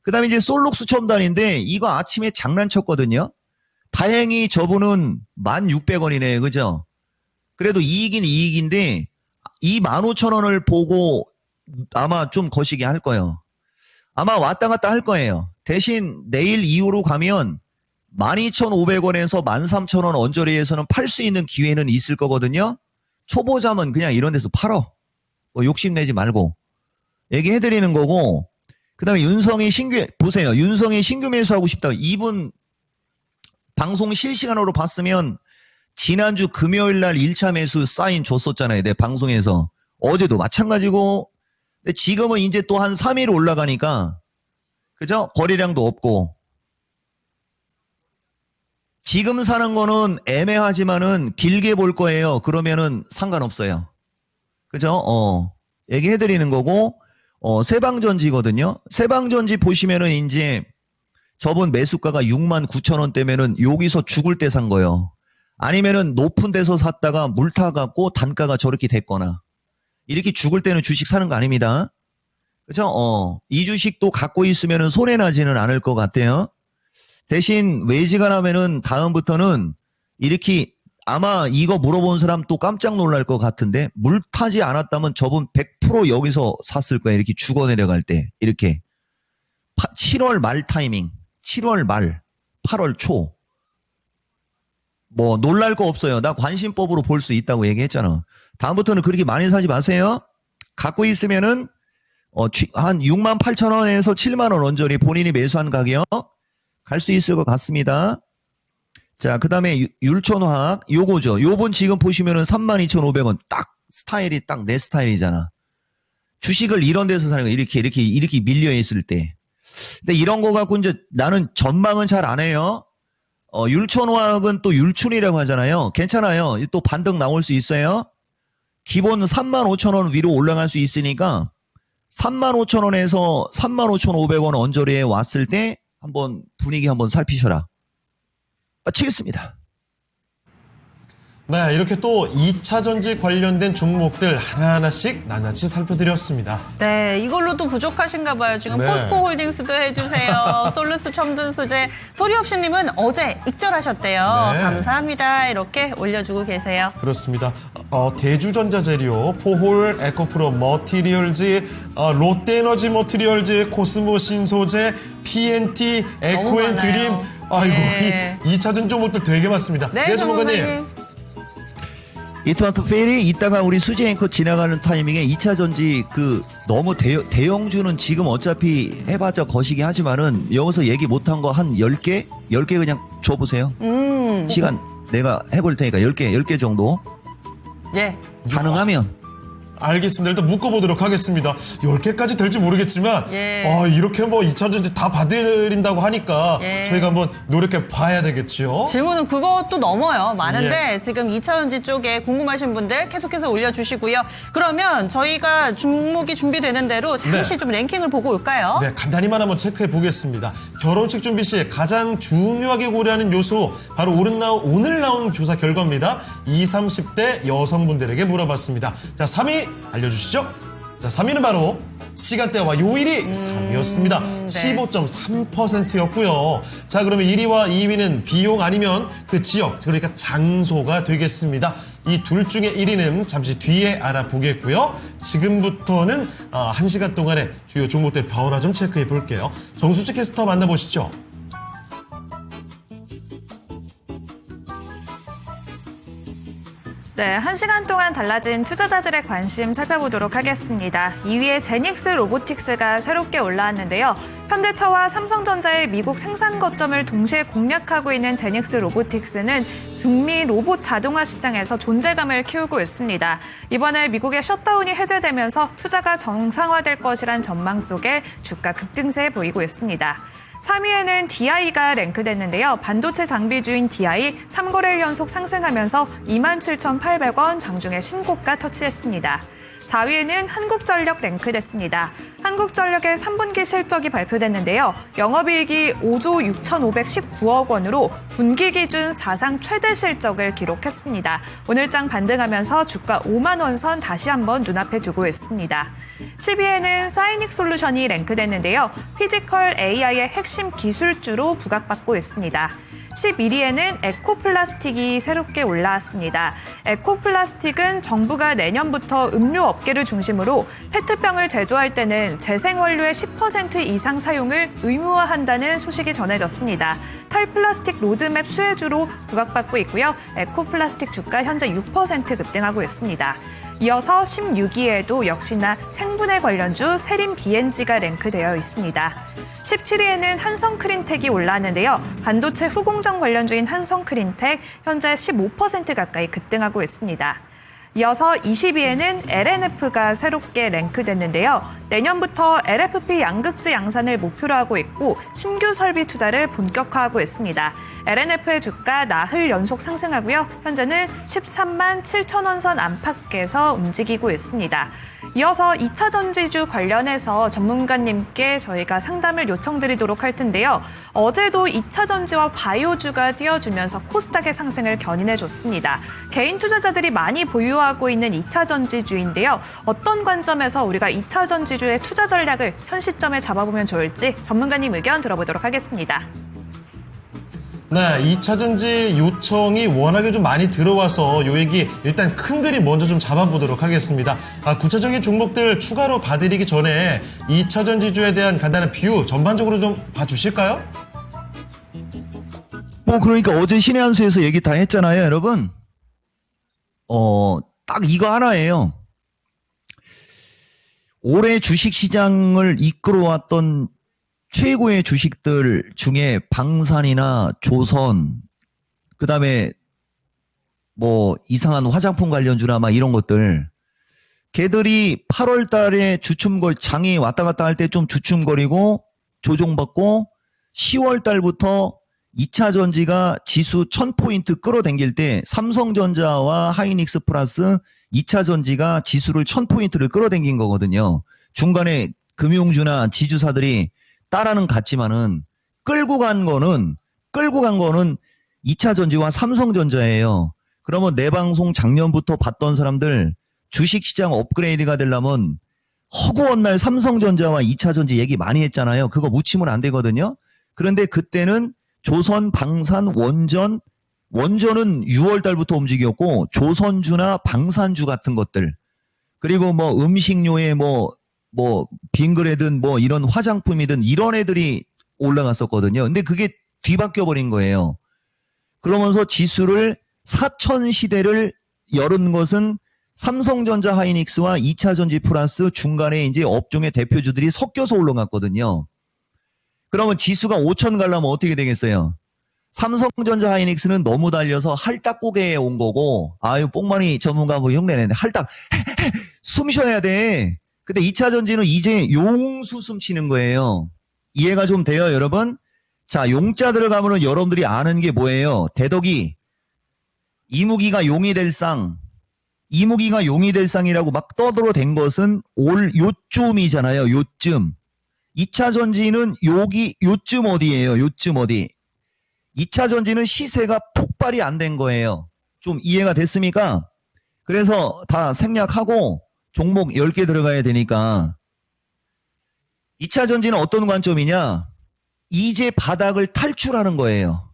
그 다음에 이제 솔록스 첨단인데 이거 아침에 장난쳤거든요. 다행히 저분은 1,600원이네. 그죠? 그래도 이익인 이익인데 이 15,000원을 보고 아마 좀 거시기 할 거예요. 아마 왔다 갔다 할 거예요. 대신 내일 이후로 가면 12,500원에서 13,000원 언저리에서는 팔 수 있는 기회는 있을 거거든요. 초보자면 그냥 이런 데서 팔어. 뭐 욕심내지 말고. 얘기해드리는 거고. 그 다음에 윤성이 보세요. 윤성이 신규 매수하고 싶다. 이분 방송 실시간으로 봤으면 지난주 금요일 날 1차 매수 사인 줬었잖아요. 내 방송에서. 어제도 마찬가지고. 근데 지금은 이제 또 한 3일 올라가니까, 그죠? 거래량도 없고. 지금 사는 거는 애매하지만은 길게 볼 거예요. 그러면은 상관없어요. 그죠? 얘기해드리는 거고, 세방전지거든요. 세방전지 보시면은 이제 저번 매수가가 69,000원대면은 여기서 죽을 때 산 거예요. 아니면은 높은 데서 샀다가 물 타갖고 단가가 저렇게 됐거나. 이렇게 죽을 때는 주식 사는 거 아닙니다. 그죠? 이 주식도 갖고 있으면은 손해나지는 않을 것 같아요. 대신 외지가 나면은 다음부터는 이렇게 아마 이거 물어본 사람 또 깜짝 놀랄 것 같은데 물 타지 않았다면 저분 100% 여기서 샀을 거예요. 이렇게 죽어 내려갈 때. 이렇게. 7월 말 타이밍. 7월 말. 8월 초. 뭐 놀랄 거 없어요. 나 관심법으로 볼 수 있다고 얘기했잖아. 다음부터는 그렇게 많이 사지 마세요. 갖고 있으면은 한 68,000원에서 7만원 언저리 본인이 매수한 가격 갈 수 있을 것 같습니다. 자, 그 다음에 율촌화학 요거죠. 요번 지금 보시면은 32,500원 딱 스타일이 딱 내 스타일이잖아. 주식을 이런 데서 사는 거 이렇게 밀려 있을 때. 근데 이런 거 갖고 이제 나는 전망은 잘 안 해요. 율촌화학은 또 율춘이라고 하잖아요. 괜찮아요. 또 반등 나올 수 있어요. 기본 35,000원 위로 올라갈 수 있으니까 35,000원에서 35,500원 언저리에 왔을 때 한번 분위기 한번 살피셔라. 치겠습니다. 네, 이렇게 또 2차 전지 관련된 종목들 하나하나씩 낱낱이 살펴드렸습니다. 네, 이걸로도 부족하신가 봐요. 지금 네. 포스코홀딩스도 해주세요. 솔루스 첨든소재. 소리없이님은 어제 익절하셨대요. 네. 감사합니다. 이렇게 올려주고 계세요. 그렇습니다. 대주전자재료, 포홀, 에코프로 머티리얼즈, 롯데에너지 머티리얼즈, 코스모 신소재, PNT, 에코앤 드림. 아이고, 네. 이 2차 전지 종목들 되게 많습니다. 네, 전문가님. 이트마트 페리 이따가 우리 수지 앵커 지나가는 타이밍에 2차 전지 너무 대형주는 지금 어차피 해봤자 거시기 하지만은 여기서 얘기 못한 거 한 10개? 10개 그냥 줘보세요. 시간 내가 해볼 테니까 10개 정도. 예. 가능하면. 알겠습니다. 일단 묶어보도록 하겠습니다. 10개까지 될지 모르겠지만, 예. 이렇게 뭐 2차전지 다 봐드린다고 하니까 예. 저희가 한번 노력해 봐야 되겠죠. 질문은 그것도 넘어요. 많은데 예. 지금 2차전지 쪽에 궁금하신 분들 계속해서 올려주시고요. 그러면 저희가 종목이 준비되는 대로 잠시 네. 좀 랭킹을 보고 올까요? 네, 간단히만 한번 체크해 보겠습니다. 결혼식 준비 시 가장 중요하게 고려하는 요소, 바로 오늘 나온 조사 결과입니다. 20, 30대 여성분들에게 물어봤습니다. 자, 3위 알려주시죠. 자, 3위는 바로 시간대와 요일이 3위였습니다. 네. 15.3%였고요. 자, 그러면 1위와 2위는 비용 아니면 그 지역, 그러니까 장소가 되겠습니다. 이 둘 중에 1위는 잠시 뒤에 알아보겠고요. 지금부터는 1시간 동안의 주요 종목들 변화 좀 체크해 볼게요. 정수지 캐스터 만나보시죠. 네, 1시간 동안 달라진 투자자들의 관심 살펴보도록 하겠습니다. 2위에 제닉스 로보틱스가 새롭게 올라왔는데요. 현대차와 삼성전자의 미국 생산 거점을 동시에 공략하고 있는 제닉스 로보틱스는 북미 로봇 자동화 시장에서 존재감을 키우고 있습니다. 이번에 미국의 셧다운이 해제되면서 투자가 정상화될 것이란 전망 속에 주가 급등세 보이고 있습니다. 3위에는 DI가 랭크됐는데요. 반도체 장비주인 DI 3거래일 연속 상승하면서 27,800원 장중에 신고가 터치했습니다. 4위에는 한국전력 랭크됐습니다. 한국전력의 3분기 실적이 발표됐는데요. 영업이익이 5조 6,519억 원으로 분기 기준 사상 최대 실적을 기록했습니다. 오늘장 반등하면서 주가 5만 원 선 다시 한번 눈앞에 두고 있습니다. 10위에는 사이닉 솔루션이 랭크됐는데요. 피지컬 AI의 핵심 기술주로 부각받고 있습니다. 11위에는 에코플라스틱이 새롭게 올라왔습니다. 에코플라스틱은 정부가 내년부터 음료 업계를 중심으로 페트병을 제조할 때는 재생원료의 10% 이상 사용을 의무화한다는 소식이 전해졌습니다. 탈플라스틱 로드맵 수혜주로 부각받고 있고요. 에코플라스틱 주가 현재 6% 급등하고 있습니다. 이어서 16위에도 역시나 생분해 관련주 세림 BNG가 랭크되어 있습니다. 17위에는 한성크린텍이 올라왔는데요. 반도체 후공정 관련주인 한성크린텍 현재 15% 가까이 급등하고 있습니다. 이어서 20위에는 LNF가 새롭게 랭크됐는데요. 내년부터 LFP 양극재 양산을 목표로 하고 있고 신규 설비 투자를 본격화하고 있습니다. LNF의 주가 나흘 연속 상승하고요. 현재는 13만 7천 원 선 안팎에서 움직이고 있습니다. 이어서 2차 전지주 관련해서 전문가님께 저희가 상담을 요청드리도록 할 텐데요. 어제도 2차 전지와 바이오주가 띄워주면서 코스닥의 상승을 견인해줬습니다. 개인 투자자들이 많이 보유하고 있는 2차 전지주인데요. 어떤 관점에서 우리가 2차 전지주의 투자 전략을 현 시점에 잡아보면 좋을지 전문가님 의견 들어보도록 하겠습니다. 네, 2차전지 요청이 워낙에 좀 많이 들어와서 요 얘기 일단 큰 그림 먼저 좀 잡아보도록 하겠습니다. 구체적인 종목들 추가로 봐드리기 전에 2차전지주에 대한 간단한 비유 전반적으로 좀 봐주실까요? 그러니까 어제 신의 한 수에서 얘기 다 했잖아요, 여러분. 딱 이거 하나예요. 올해 주식시장을 이끌어왔던 최고의 주식들 중에 방산이나 조선, 그 다음에 뭐 이상한 화장품 관련주나 막 이런 것들, 걔들이 8월 달에 장이 왔다 갔다 할 때 좀 주춤거리고 조종받고 10월 달부터 2차 전지가 지수 1000포인트 끌어당길 때 삼성전자와 하이닉스 플러스 2차 전지가 지수를 1000포인트를 끌어당긴 거거든요. 중간에 금융주나 지주사들이 따라는 갔지만은 끌고 간 거는 2차 전지와 삼성전자예요. 그러면 내 방송 작년부터 봤던 사람들 주식시장 업그레이드가 되려면 허구한 날 삼성전자와 2차 전지 얘기 많이 했잖아요. 그거 묻히면 안 되거든요. 그런데 그때는 조선, 방산, 원전은 6월 달부터 움직였고 조선주나 방산주 같은 것들, 그리고 뭐 음식료에 뭐 빙그레든 뭐 이런 화장품이든 이런 애들이 올라갔었거든요. 근데 그게 뒤바뀌어 버린 거예요. 그러면서 지수를 4천 시대를 열은 것은 삼성전자 하이닉스와 2차 전지 플러스 중간에 이제 업종의 대표주들이 섞여서 올라갔거든요. 그러면 지수가 5천 가려면 어떻게 되겠어요? 삼성전자 하이닉스는 너무 달려서 할딱고개에 온 거고, 아유, 뽕마니 전문가 뭐 흉내내는데, 할딱, 숨 쉬어야 돼. 근데 2차 전지는 이제 용수 숨 치는 거예요. 이해가 좀 돼요, 여러분? 자, 용자 들어가면은 여러분들이 아는 게 뭐예요? 대덕이, 이무기가 용이 될 상, 이무기가 용이 될 상이라고 막 떠들어댄 것은 올 요쯤이잖아요, 요쯤. 2차 전지는 요쯤 어디예요, 요쯤 어디. 2차 전지는 시세가 폭발이 안 된 거예요. 좀 이해가 됐습니까? 그래서 다 생략하고 종목 10개 들어가야 되니까. 2차 전지는 어떤 관점이냐? 이제 바닥을 탈출하는 거예요.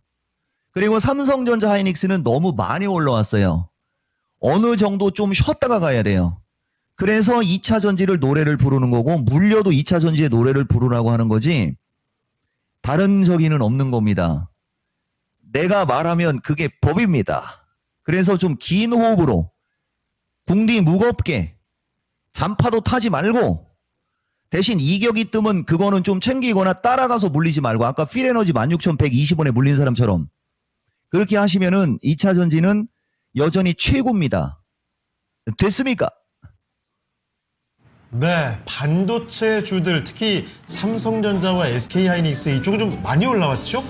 그리고 삼성전자 하이닉스는 너무 많이 올라왔어요. 어느 정도 좀 쉬었다가 가야 돼요. 그래서 2차 전지를 노래를 부르는 거고, 물려도 2차 전지의 노래를 부르라고 하는 거지, 다른 저기는 없는 겁니다. 내가 말하면 그게 법입니다. 그래서 좀 긴 호흡으로, 궁디 무겁게, 잔파도 타지 말고, 대신 이격이 뜨면 그거는 좀 챙기거나 따라가서 물리지 말고, 아까 필에너지 16,120원에 물린 사람처럼 그렇게 하시면은 2차 전지는 여전히 최고입니다. 됐습니까? 네, 반도체 주들, 특히 삼성전자와 SK하이닉스 이쪽은 좀 많이 올라왔죠?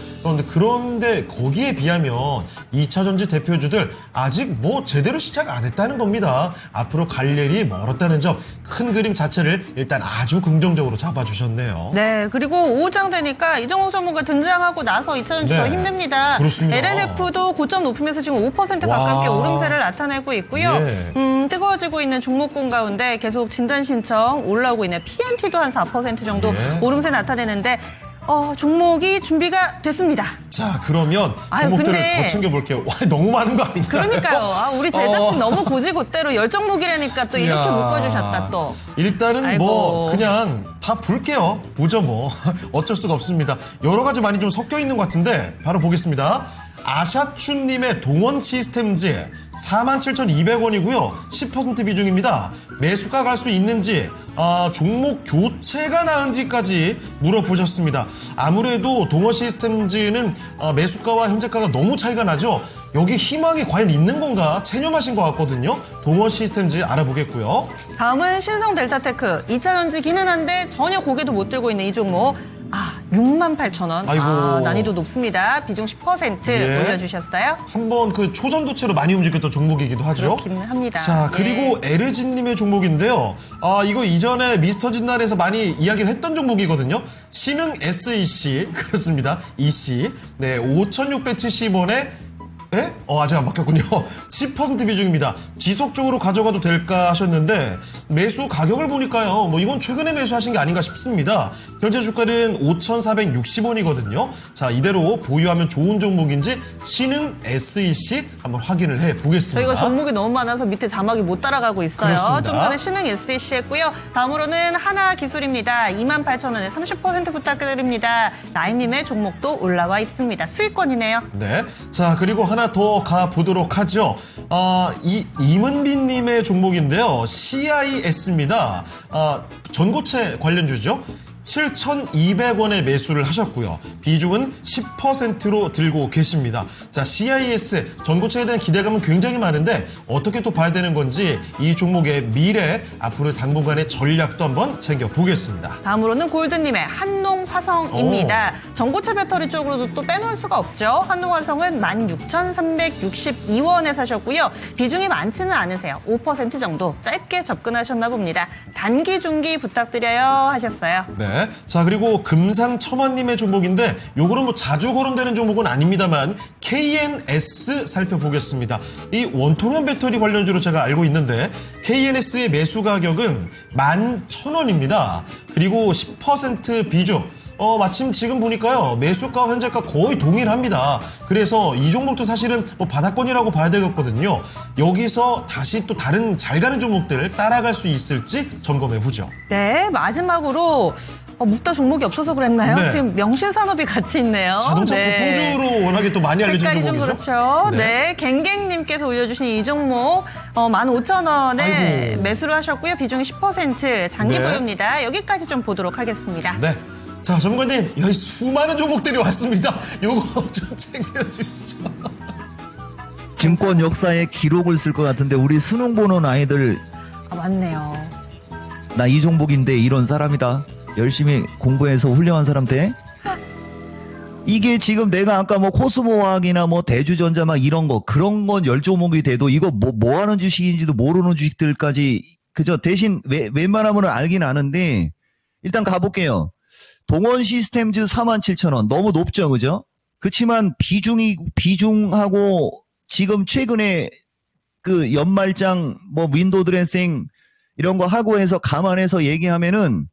그런데 거기에 비하면 2차전지 대표주들 아직 뭐 제대로 시작 안 했다는 겁니다. 앞으로 갈 일이 멀었다는 점, 큰 그림 자체를 일단 아주 긍정적으로 잡아주셨네요. 네, 그리고 오후장 되니까 이정호 전문가 등장하고 나서 2차전지 더 네, 힘듭니다. 그렇습니다. LNF도 고점 높으면서 지금 5% 가깝게 와. 오름세를 나타내고 있고요. 예. 뜨거워지고 있는 종목군 가운데 계속 진단 신청 올라오고 있는 PNT도 한 4% 정도 예. 오름세 나타내는데 종목이 준비가 됐습니다. 자, 그러면 아유, 종목들을 근데- 더 챙겨볼게요. 와, 너무 많은 거 아닌가요? 그러니까요. 우리 제작진 너무 고지고대로 열정목이라니까 또 이렇게 이야. 묶어주셨다 또. 일단은 아이고. 뭐 그냥 다 볼게요. 보죠 뭐. 어쩔 수가 없습니다. 여러 가지 많이 좀 섞여 있는 것 같은데 바로 보겠습니다. 아샤춘님의 동원 시스템즈 47,200원이고요. 10% 비중입니다. 매수가 갈 수 있는지, 종목 교체가 나은지까지 물어보셨습니다. 아무래도 동원 시스템즈는 매수가와 현재가가 너무 차이가 나죠. 여기 희망이 과연 있는 건가 체념하신 것 같거든요. 동원 시스템즈 알아보겠고요. 다음은 신성델타테크. 2차전지 기는 한데 전혀 고개도 못 들고 있는 이 종목. 68,000원. 아이고. 난이도 높습니다. 비중 10% 예. 올려주셨어요. 한번 그 초전도체로 많이 움직였던 종목이기도 하죠. 그렇기는 합니다. 자, 그리고 예. 에르진님의 종목인데요. 이거 이전에 미스터 진날에서 많이 이야기를 했던 종목이거든요. 신흥 SEC. 그렇습니다. EC. 네, 5,670원에 예? 아직 안 바뀌었군요. 10% 비중입니다. 지속적으로 가져가도 될까 하셨는데 매수 가격을 보니까요. 뭐 이건 최근에 매수하신 게 아닌가 싶습니다. 현재 주가는 5,460원이거든요. 자, 이대로 보유하면 좋은 종목인지 신흥 SEC 한번 확인을 해 보겠습니다. 저희가 종목이 너무 많아서 밑에 자막이 못 따라가고 있어요. 그렇습니다. 좀 전에 신흥 SEC 했고요. 다음으로는 하나기술입니다. 28,000원에 30% 부탁드립니다. 나인님의 종목도 올라와 있습니다. 수익권이네요. 네. 자, 그리고 하나 더 가보도록 하죠. 이문빈님의 종목인데요. CIS입니다. 전고체 관련주죠. 7,200원에 매수를 하셨고요. 비중은 10%로 들고 계십니다. 자, CIS 전고체에 대한 기대감은 굉장히 많은데 어떻게 또 봐야 되는 건지 이 종목의 미래, 앞으로 당분간의 전략도 한번 챙겨보겠습니다. 다음으로는 골드님의 한농화성입니다. 전고체 배터리 쪽으로도 또 빼놓을 수가 없죠. 한농화성은 16,362원에 사셨고요. 비중이 많지는 않으세요. 5% 정도 짧게 접근하셨나 봅니다. 단기, 중기 부탁드려요 하셨어요. 네. 자, 그리고 금상첨화님의 종목인데 요거는 뭐 자주 거론되는 종목은 아닙니다만 KNS 살펴보겠습니다. 이 원통형 배터리 관련주로 제가 알고 있는데 KNS의 매수 가격은 11,000원입니다. 그리고 10% 비중. 마침 지금 보니까요, 매수가와 현재가 거의 동일합니다. 그래서 이 종목도 사실은 뭐 바닥권이라고 봐야 되겠거든요. 여기서 다시 또 다른 잘 가는 종목들을 따라갈 수 있을지 점검해보죠. 네, 마지막으로 묵다 종목이 없어서 그랬나요? 네. 지금 명신산업이 같이 있네요. 자동차 네. 부품주로 워낙에 또 많이 알려진 색깔이 좀 종목이죠. 그렇죠. 네, 갱갱님께서 올려주신 이 종목 15,000원에 아이고. 매수를 하셨고요. 비중이 10% 장기 네. 보유입니다. 여기까지 좀 보도록 하겠습니다. 네. 자, 전문가님, 여기 수많은 종목들이 왔습니다. 요거 좀 챙겨주시죠. 증권 역사에 기록을 쓸 것 같은데 우리 수능 보는 아이들 아, 맞네요. 나 이 종목인데 이런 사람이다. 열심히 공부해서 훌륭한 사람 돼? 이게 지금 내가 아까 뭐 코스모화학이나 뭐 대주전자 막 이런 거 그런 건 10종목이 돼도 이거 뭐 하는 주식인지도 모르는 주식들까지 그저 대신 웬만하면 알긴 아는데 일단 가볼게요. 동원 시스템즈 47,000원 너무 높죠, 그죠? 그치만 비중하고 지금 최근에 그 연말장 뭐 윈도우 드레싱 이런 거 하고 해서 감안해서 얘기하면은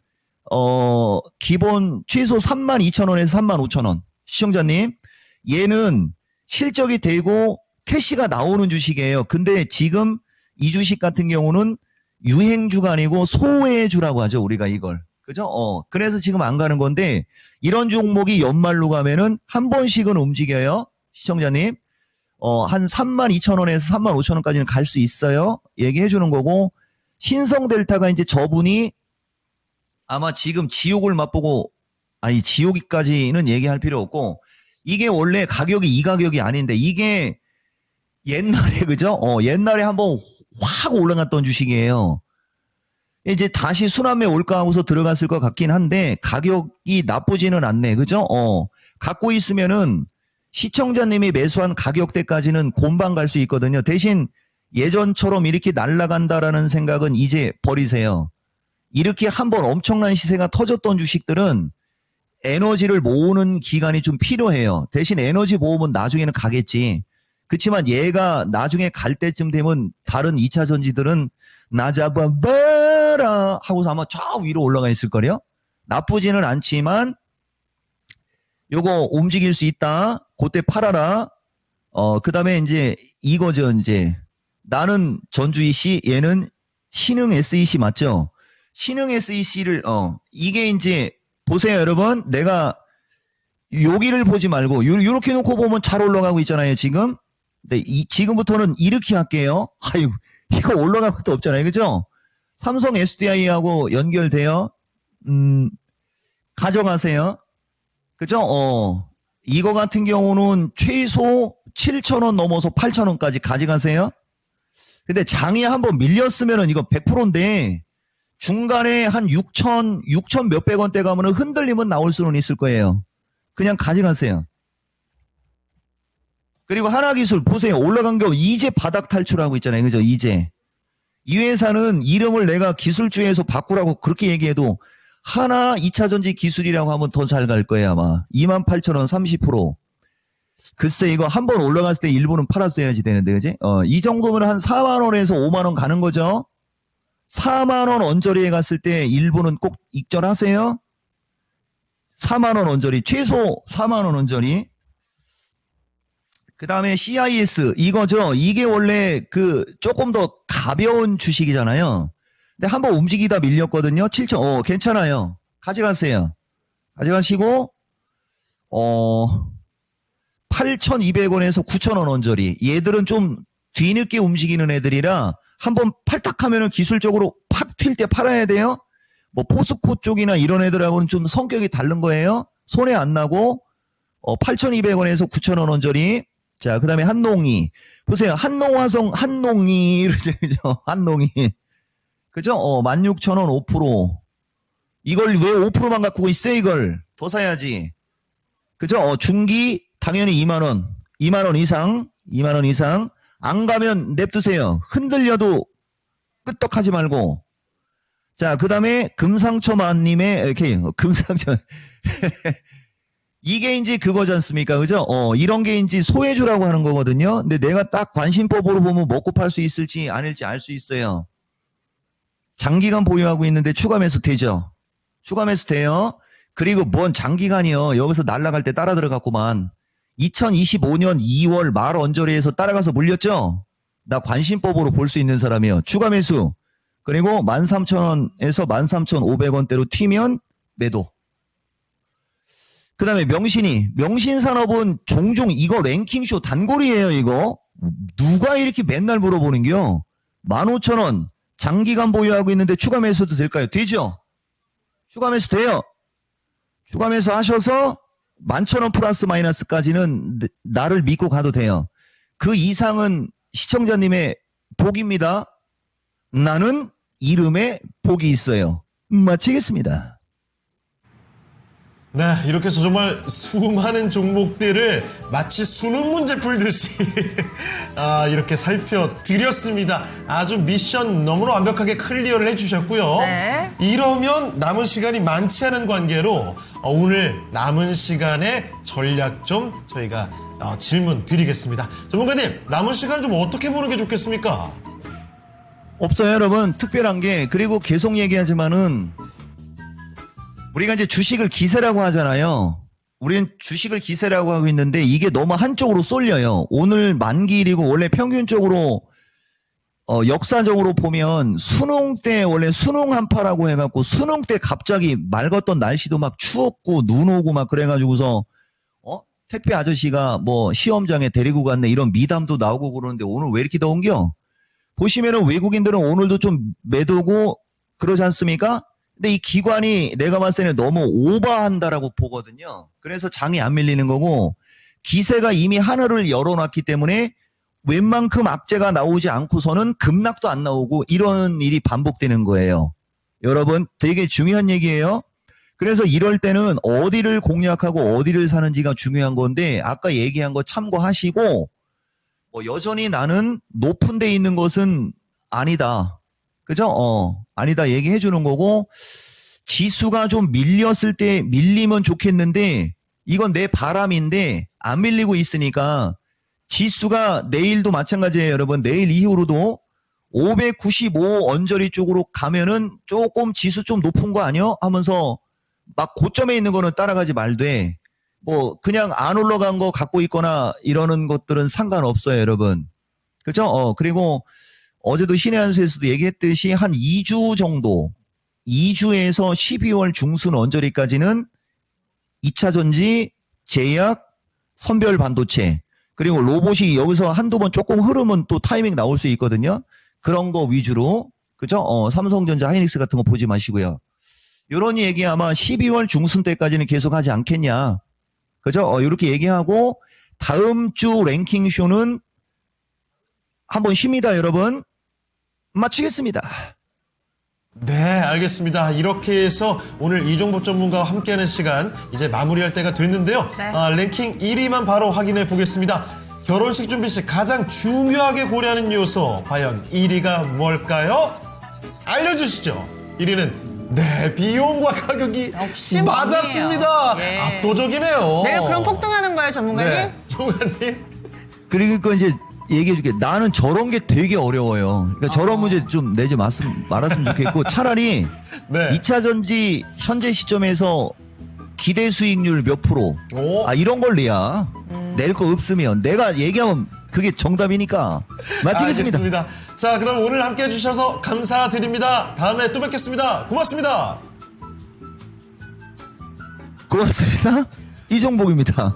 기본 최소 32,000원에서 35,000원. 시청자님, 얘는 실적이 되고 캐시가 나오는 주식이에요. 근데 지금 이 주식 같은 경우는 유행주가 아니고 소외주라고 하죠, 우리가 이걸. 그죠? 그래서 지금 안 가는 건데, 이런 종목이 연말로 가면은 한 번씩은 움직여요. 시청자님. 한 32,000원에서 35,000원까지는 갈 수 있어요. 얘기해 주는 거고, 신성델타가 이제 저분이 아마 지금 지옥을 맛보고, 아니, 지옥까지는 얘기할 필요 없고, 이게 원래 가격이 이 가격이 아닌데, 이게 옛날에, 그죠? 옛날에 한번 확 올라갔던 주식이에요. 이제 다시 순환매 올까 하고서 들어갔을 것 같긴 한데, 가격이 나쁘지는 않네. 그죠? 갖고 있으면은 시청자님이 매수한 가격대까지는 곰방 갈 수 있거든요. 대신 예전처럼 이렇게 날아간다라는 생각은 이제 버리세요. 이렇게 한번 엄청난 시세가 터졌던 주식들은 에너지를 모으는 기간이 좀 필요해요. 대신 에너지 모으면 나중에는 가겠지. 그렇지만 얘가 나중에 갈 때쯤 되면 다른 2차 전지들은 나 잡아봐라 하고서 아마 저 위로 올라가 있을 거래요. 나쁘지는 않지만 요거 움직일 수 있다. 그때 팔아라. 그 다음에 이제 이거죠. 이제 나는 전주희 씨, 얘는 신흥 SEC 맞죠? 신흥 SEC를 이게 이제 보세요, 여러분. 내가 여기를 보지 말고 요렇게 놓고 보면 잘 올라가고 있잖아요, 지금. 근데 지금부터는 이렇게 할게요. 아유, 이거 올라갈 것도 없잖아요, 그죠? 삼성 SDI하고 연결돼요. 가져가세요. 그죠? 이거 같은 경우는 최소 7,000원 넘어서 8,000원까지 가져가세요. 근데 장이 한번 밀렸으면은 이거 100%인데 중간에 한 6,000 몇백 원대 가면은 흔들리면 나올 수는 있을 거예요. 그냥 가져가세요. 그리고 하나기술 보세요. 올라간 게 이제 바닥 탈출하고 있잖아요. 그죠? 이제. 이 회사는 이름을 내가 기술주에서 바꾸라고 그렇게 얘기해도 하나 2차전지 기술이라고 하면 더 잘 갈 거예요. 아마. 28,000원 30%. 글쎄 이거 한번 올라갔을 때 일부는 팔았어야지 되는데 그지? 이 정도면 한 4만원에서 5만원 가는 거죠. 4만원 언저리에 갔을 때 일부는 꼭 익절하세요. 4만원 언저리 최소 4만원 언저리. 그 다음에 CIS 이거죠. 이게 원래 그 조금 더 가벼운 주식이잖아요. 근데 한번 움직이다 밀렸거든요. 7,000 괜찮아요. 가져가세요. 가져가시고 8,200원에서 9,000원 언저리. 얘들은 좀 뒤늦게 움직이는 애들이라 한번 팔딱하면은 기술적으로 팍 튈 때 팔아야 돼요. 뭐 포스코 쪽이나 이런 애들하고는 좀 성격이 다른 거예요. 손해 안 나고 8,200원에서 9,000원 언저리. 자, 그 다음에 한농이. 보세요. 한농화성, 한농이. 그죠? 한농이. 그죠? 16,000원 5%. 이걸 왜 5%만 갖고 있어요, 이걸? 더 사야지. 그죠? 중기, 당연히 2만원. 2만원 이상. 2만원 이상. 안 가면 냅두세요. 흔들려도 끄떡하지 말고. 자, 그 다음에 금상첨아님의, 이렇게, 금상첨. 이게 이제 그거지 않습니까? 그죠? 이런 게 이제 소외주라고 하는 거거든요. 근데 내가 딱 관심법으로 보면 먹고 팔 수 있을지 아닐지 알 수 있어요. 장기간 보유하고 있는데 추가 매수 되죠? 추가 매수 돼요. 그리고 뭔 장기간이요. 여기서 날아갈 때 따라 들어갔구만. 2025년 2월 말 언저리에서 따라가서 물렸죠? 나 관심법으로 볼 수 있는 사람이요. 추가 매수. 그리고 13,000원에서 13,500원대로 튀면 매도. 그 다음에 명신산업은 종종 이거 랭킹쇼 단골이에요, 이거. 누가 이렇게 맨날 물어보는겨? 15,000원. 장기간 보유하고 있는데 추가 매수도 될까요? 되죠? 추가 매수 돼요. 주가 매수하셔서 11,000원 플러스 마이너스까지는 나를 믿고 가도 돼요. 그 이상은 시청자님의 복입니다. 나는 이름에 복이 있어요. 마치겠습니다. 네, 이렇게 해서 정말 수많은 종목들을 마치 수능 문제 풀듯이 이렇게 살펴드렸습니다. 아주 미션 너무나 완벽하게 클리어를 해주셨고요. 네. 이러면 남은 시간이 많지 않은 관계로 오늘 남은 시간에 전략 좀 저희가 질문 드리겠습니다. 전문가님, 남은 시간 좀 어떻게 보는 게 좋겠습니까? 없어요, 여러분. 특별한 게. 그리고 계속 얘기하지만은 우리가 이제 주식을 기세라고 하잖아요. 우리는 주식을 기세라고 하고 있는데 이게 너무 한쪽으로 쏠려요. 오늘 만기일이고 원래 평균적으로 역사적으로 보면 수능 때 원래 수능 한파라고 해갖고 수능 때 갑자기 맑았던 날씨도 막 추웠고 눈 오고 막 그래가지고서 택배 아저씨가 뭐 시험장에 데리고 갔네 이런 미담도 나오고 그러는데 오늘 왜 이렇게 더운겨? 보시면은 외국인들은 오늘도 좀 매도고 그러지 않습니까? 근데 이 기관이 내가 봤을 때는 너무 오버한다라고 보거든요. 그래서 장이 안 밀리는 거고 기세가 이미 하늘을 열어놨기 때문에 웬만큼 악재가 나오지 않고서는 급락도 안 나오고 이런 일이 반복되는 거예요. 여러분 되게 중요한 얘기예요. 그래서 이럴 때는 어디를 공략하고 어디를 사는지가 중요한 건데 아까 얘기한 거 참고하시고 여전히 나는 높은 데 있는 것은 아니다. 그죠? 아니다 얘기해 주는 거고 지수가 좀 밀렸을 때 밀리면 좋겠는데 이건 내 바람인데 안 밀리고 있으니까 지수가 내일도 마찬가지예요, 여러분. 내일 이후로도 595 언저리 쪽으로 가면은 조금 지수 좀 높은 거 아니요? 하면서 막 고점에 있는 거는 따라가지 말되 뭐 그냥 안 올라간 거 갖고 있거나 이러는 것들은 상관없어요, 여러분. 그죠? 그리고 어제도 신의 한 수에서도 얘기했듯이 한 2주 정도 2주에서 12월 중순 언저리까지는 2차 전지, 제약, 선별 반도체 그리고 로봇이 여기서 한두 번 조금 흐르면 또 타이밍 나올 수 있거든요. 그런 거 위주로 그죠? 삼성전자, 하이닉스 같은 거 보지 마시고요. 이런 얘기 아마 12월 중순 때까지는 계속 하지 않겠냐. 그죠? 이렇게 얘기하고 다음 주 랭킹쇼는 한번 쉽니다, 여러분. 마치겠습니다. 네, 알겠습니다. 이렇게 해서 오늘 이종복 전문가와 함께하는 시간 이제 마무리할 때가 됐는데요. 네. 랭킹 1위만 바로 확인해 보겠습니다. 결혼식 준비 시 가장 중요하게 고려하는 요소 과연 1위가 뭘까요? 알려주시죠. 1위는 네, 비용과 가격이 역시 맞았습니다. 몸이에요. 예. 압도적이네요. 내가 그럼 폭등하는 거예요, 전문가님? 네, 전문가님. 그러니까 이제 얘기해줄게. 나는 저런 게 되게 어려워요. 그러니까 저런 문제 좀 내지 말았으면 좋겠고 차라리 네. 2차 전지 현재 시점에서 기대 수익률 몇 프로 오. 이런 걸 내야 낼 거 없으면 내가 얘기하면 그게 정답이니까 마치겠습니다. 알겠습니다. 자, 그럼 오늘 함께 해주셔서 감사드립니다. 다음에 또 뵙겠습니다. 고맙습니다. 고맙습니다. 이종복입니다.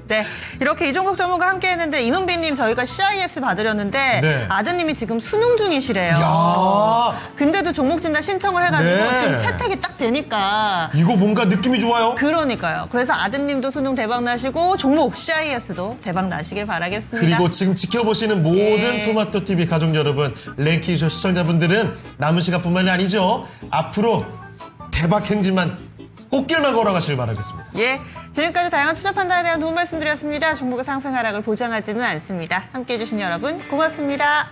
네, 이렇게 이종국 전문가 함께 했는데 이문비님 저희가 CIS 받으려는데 네. 아드님이 지금 수능 중이시래요. 야, 근데도 종목 진단 신청을 해가지고 네. 지금 채택이 딱 되니까 이거 뭔가 느낌이 좋아요. 그러니까요. 그래서 아드님도 수능 대박 나시고 종목 CIS도 대박 나시길 바라겠습니다. 그리고 지금 지켜보시는 모든 예. 토마토TV 가족 여러분, 랭킹쇼 시청자분들은 남은 시간뿐만이 아니죠. 앞으로 대박 행진만 꽃길만 걸어가시길 바라겠습니다. 예, 지금까지 다양한 투자 판단에 대한 도움 말씀드렸습니다. 종목의 상승 하락을 보장하지는 않습니다. 함께해 주신 여러분 고맙습니다.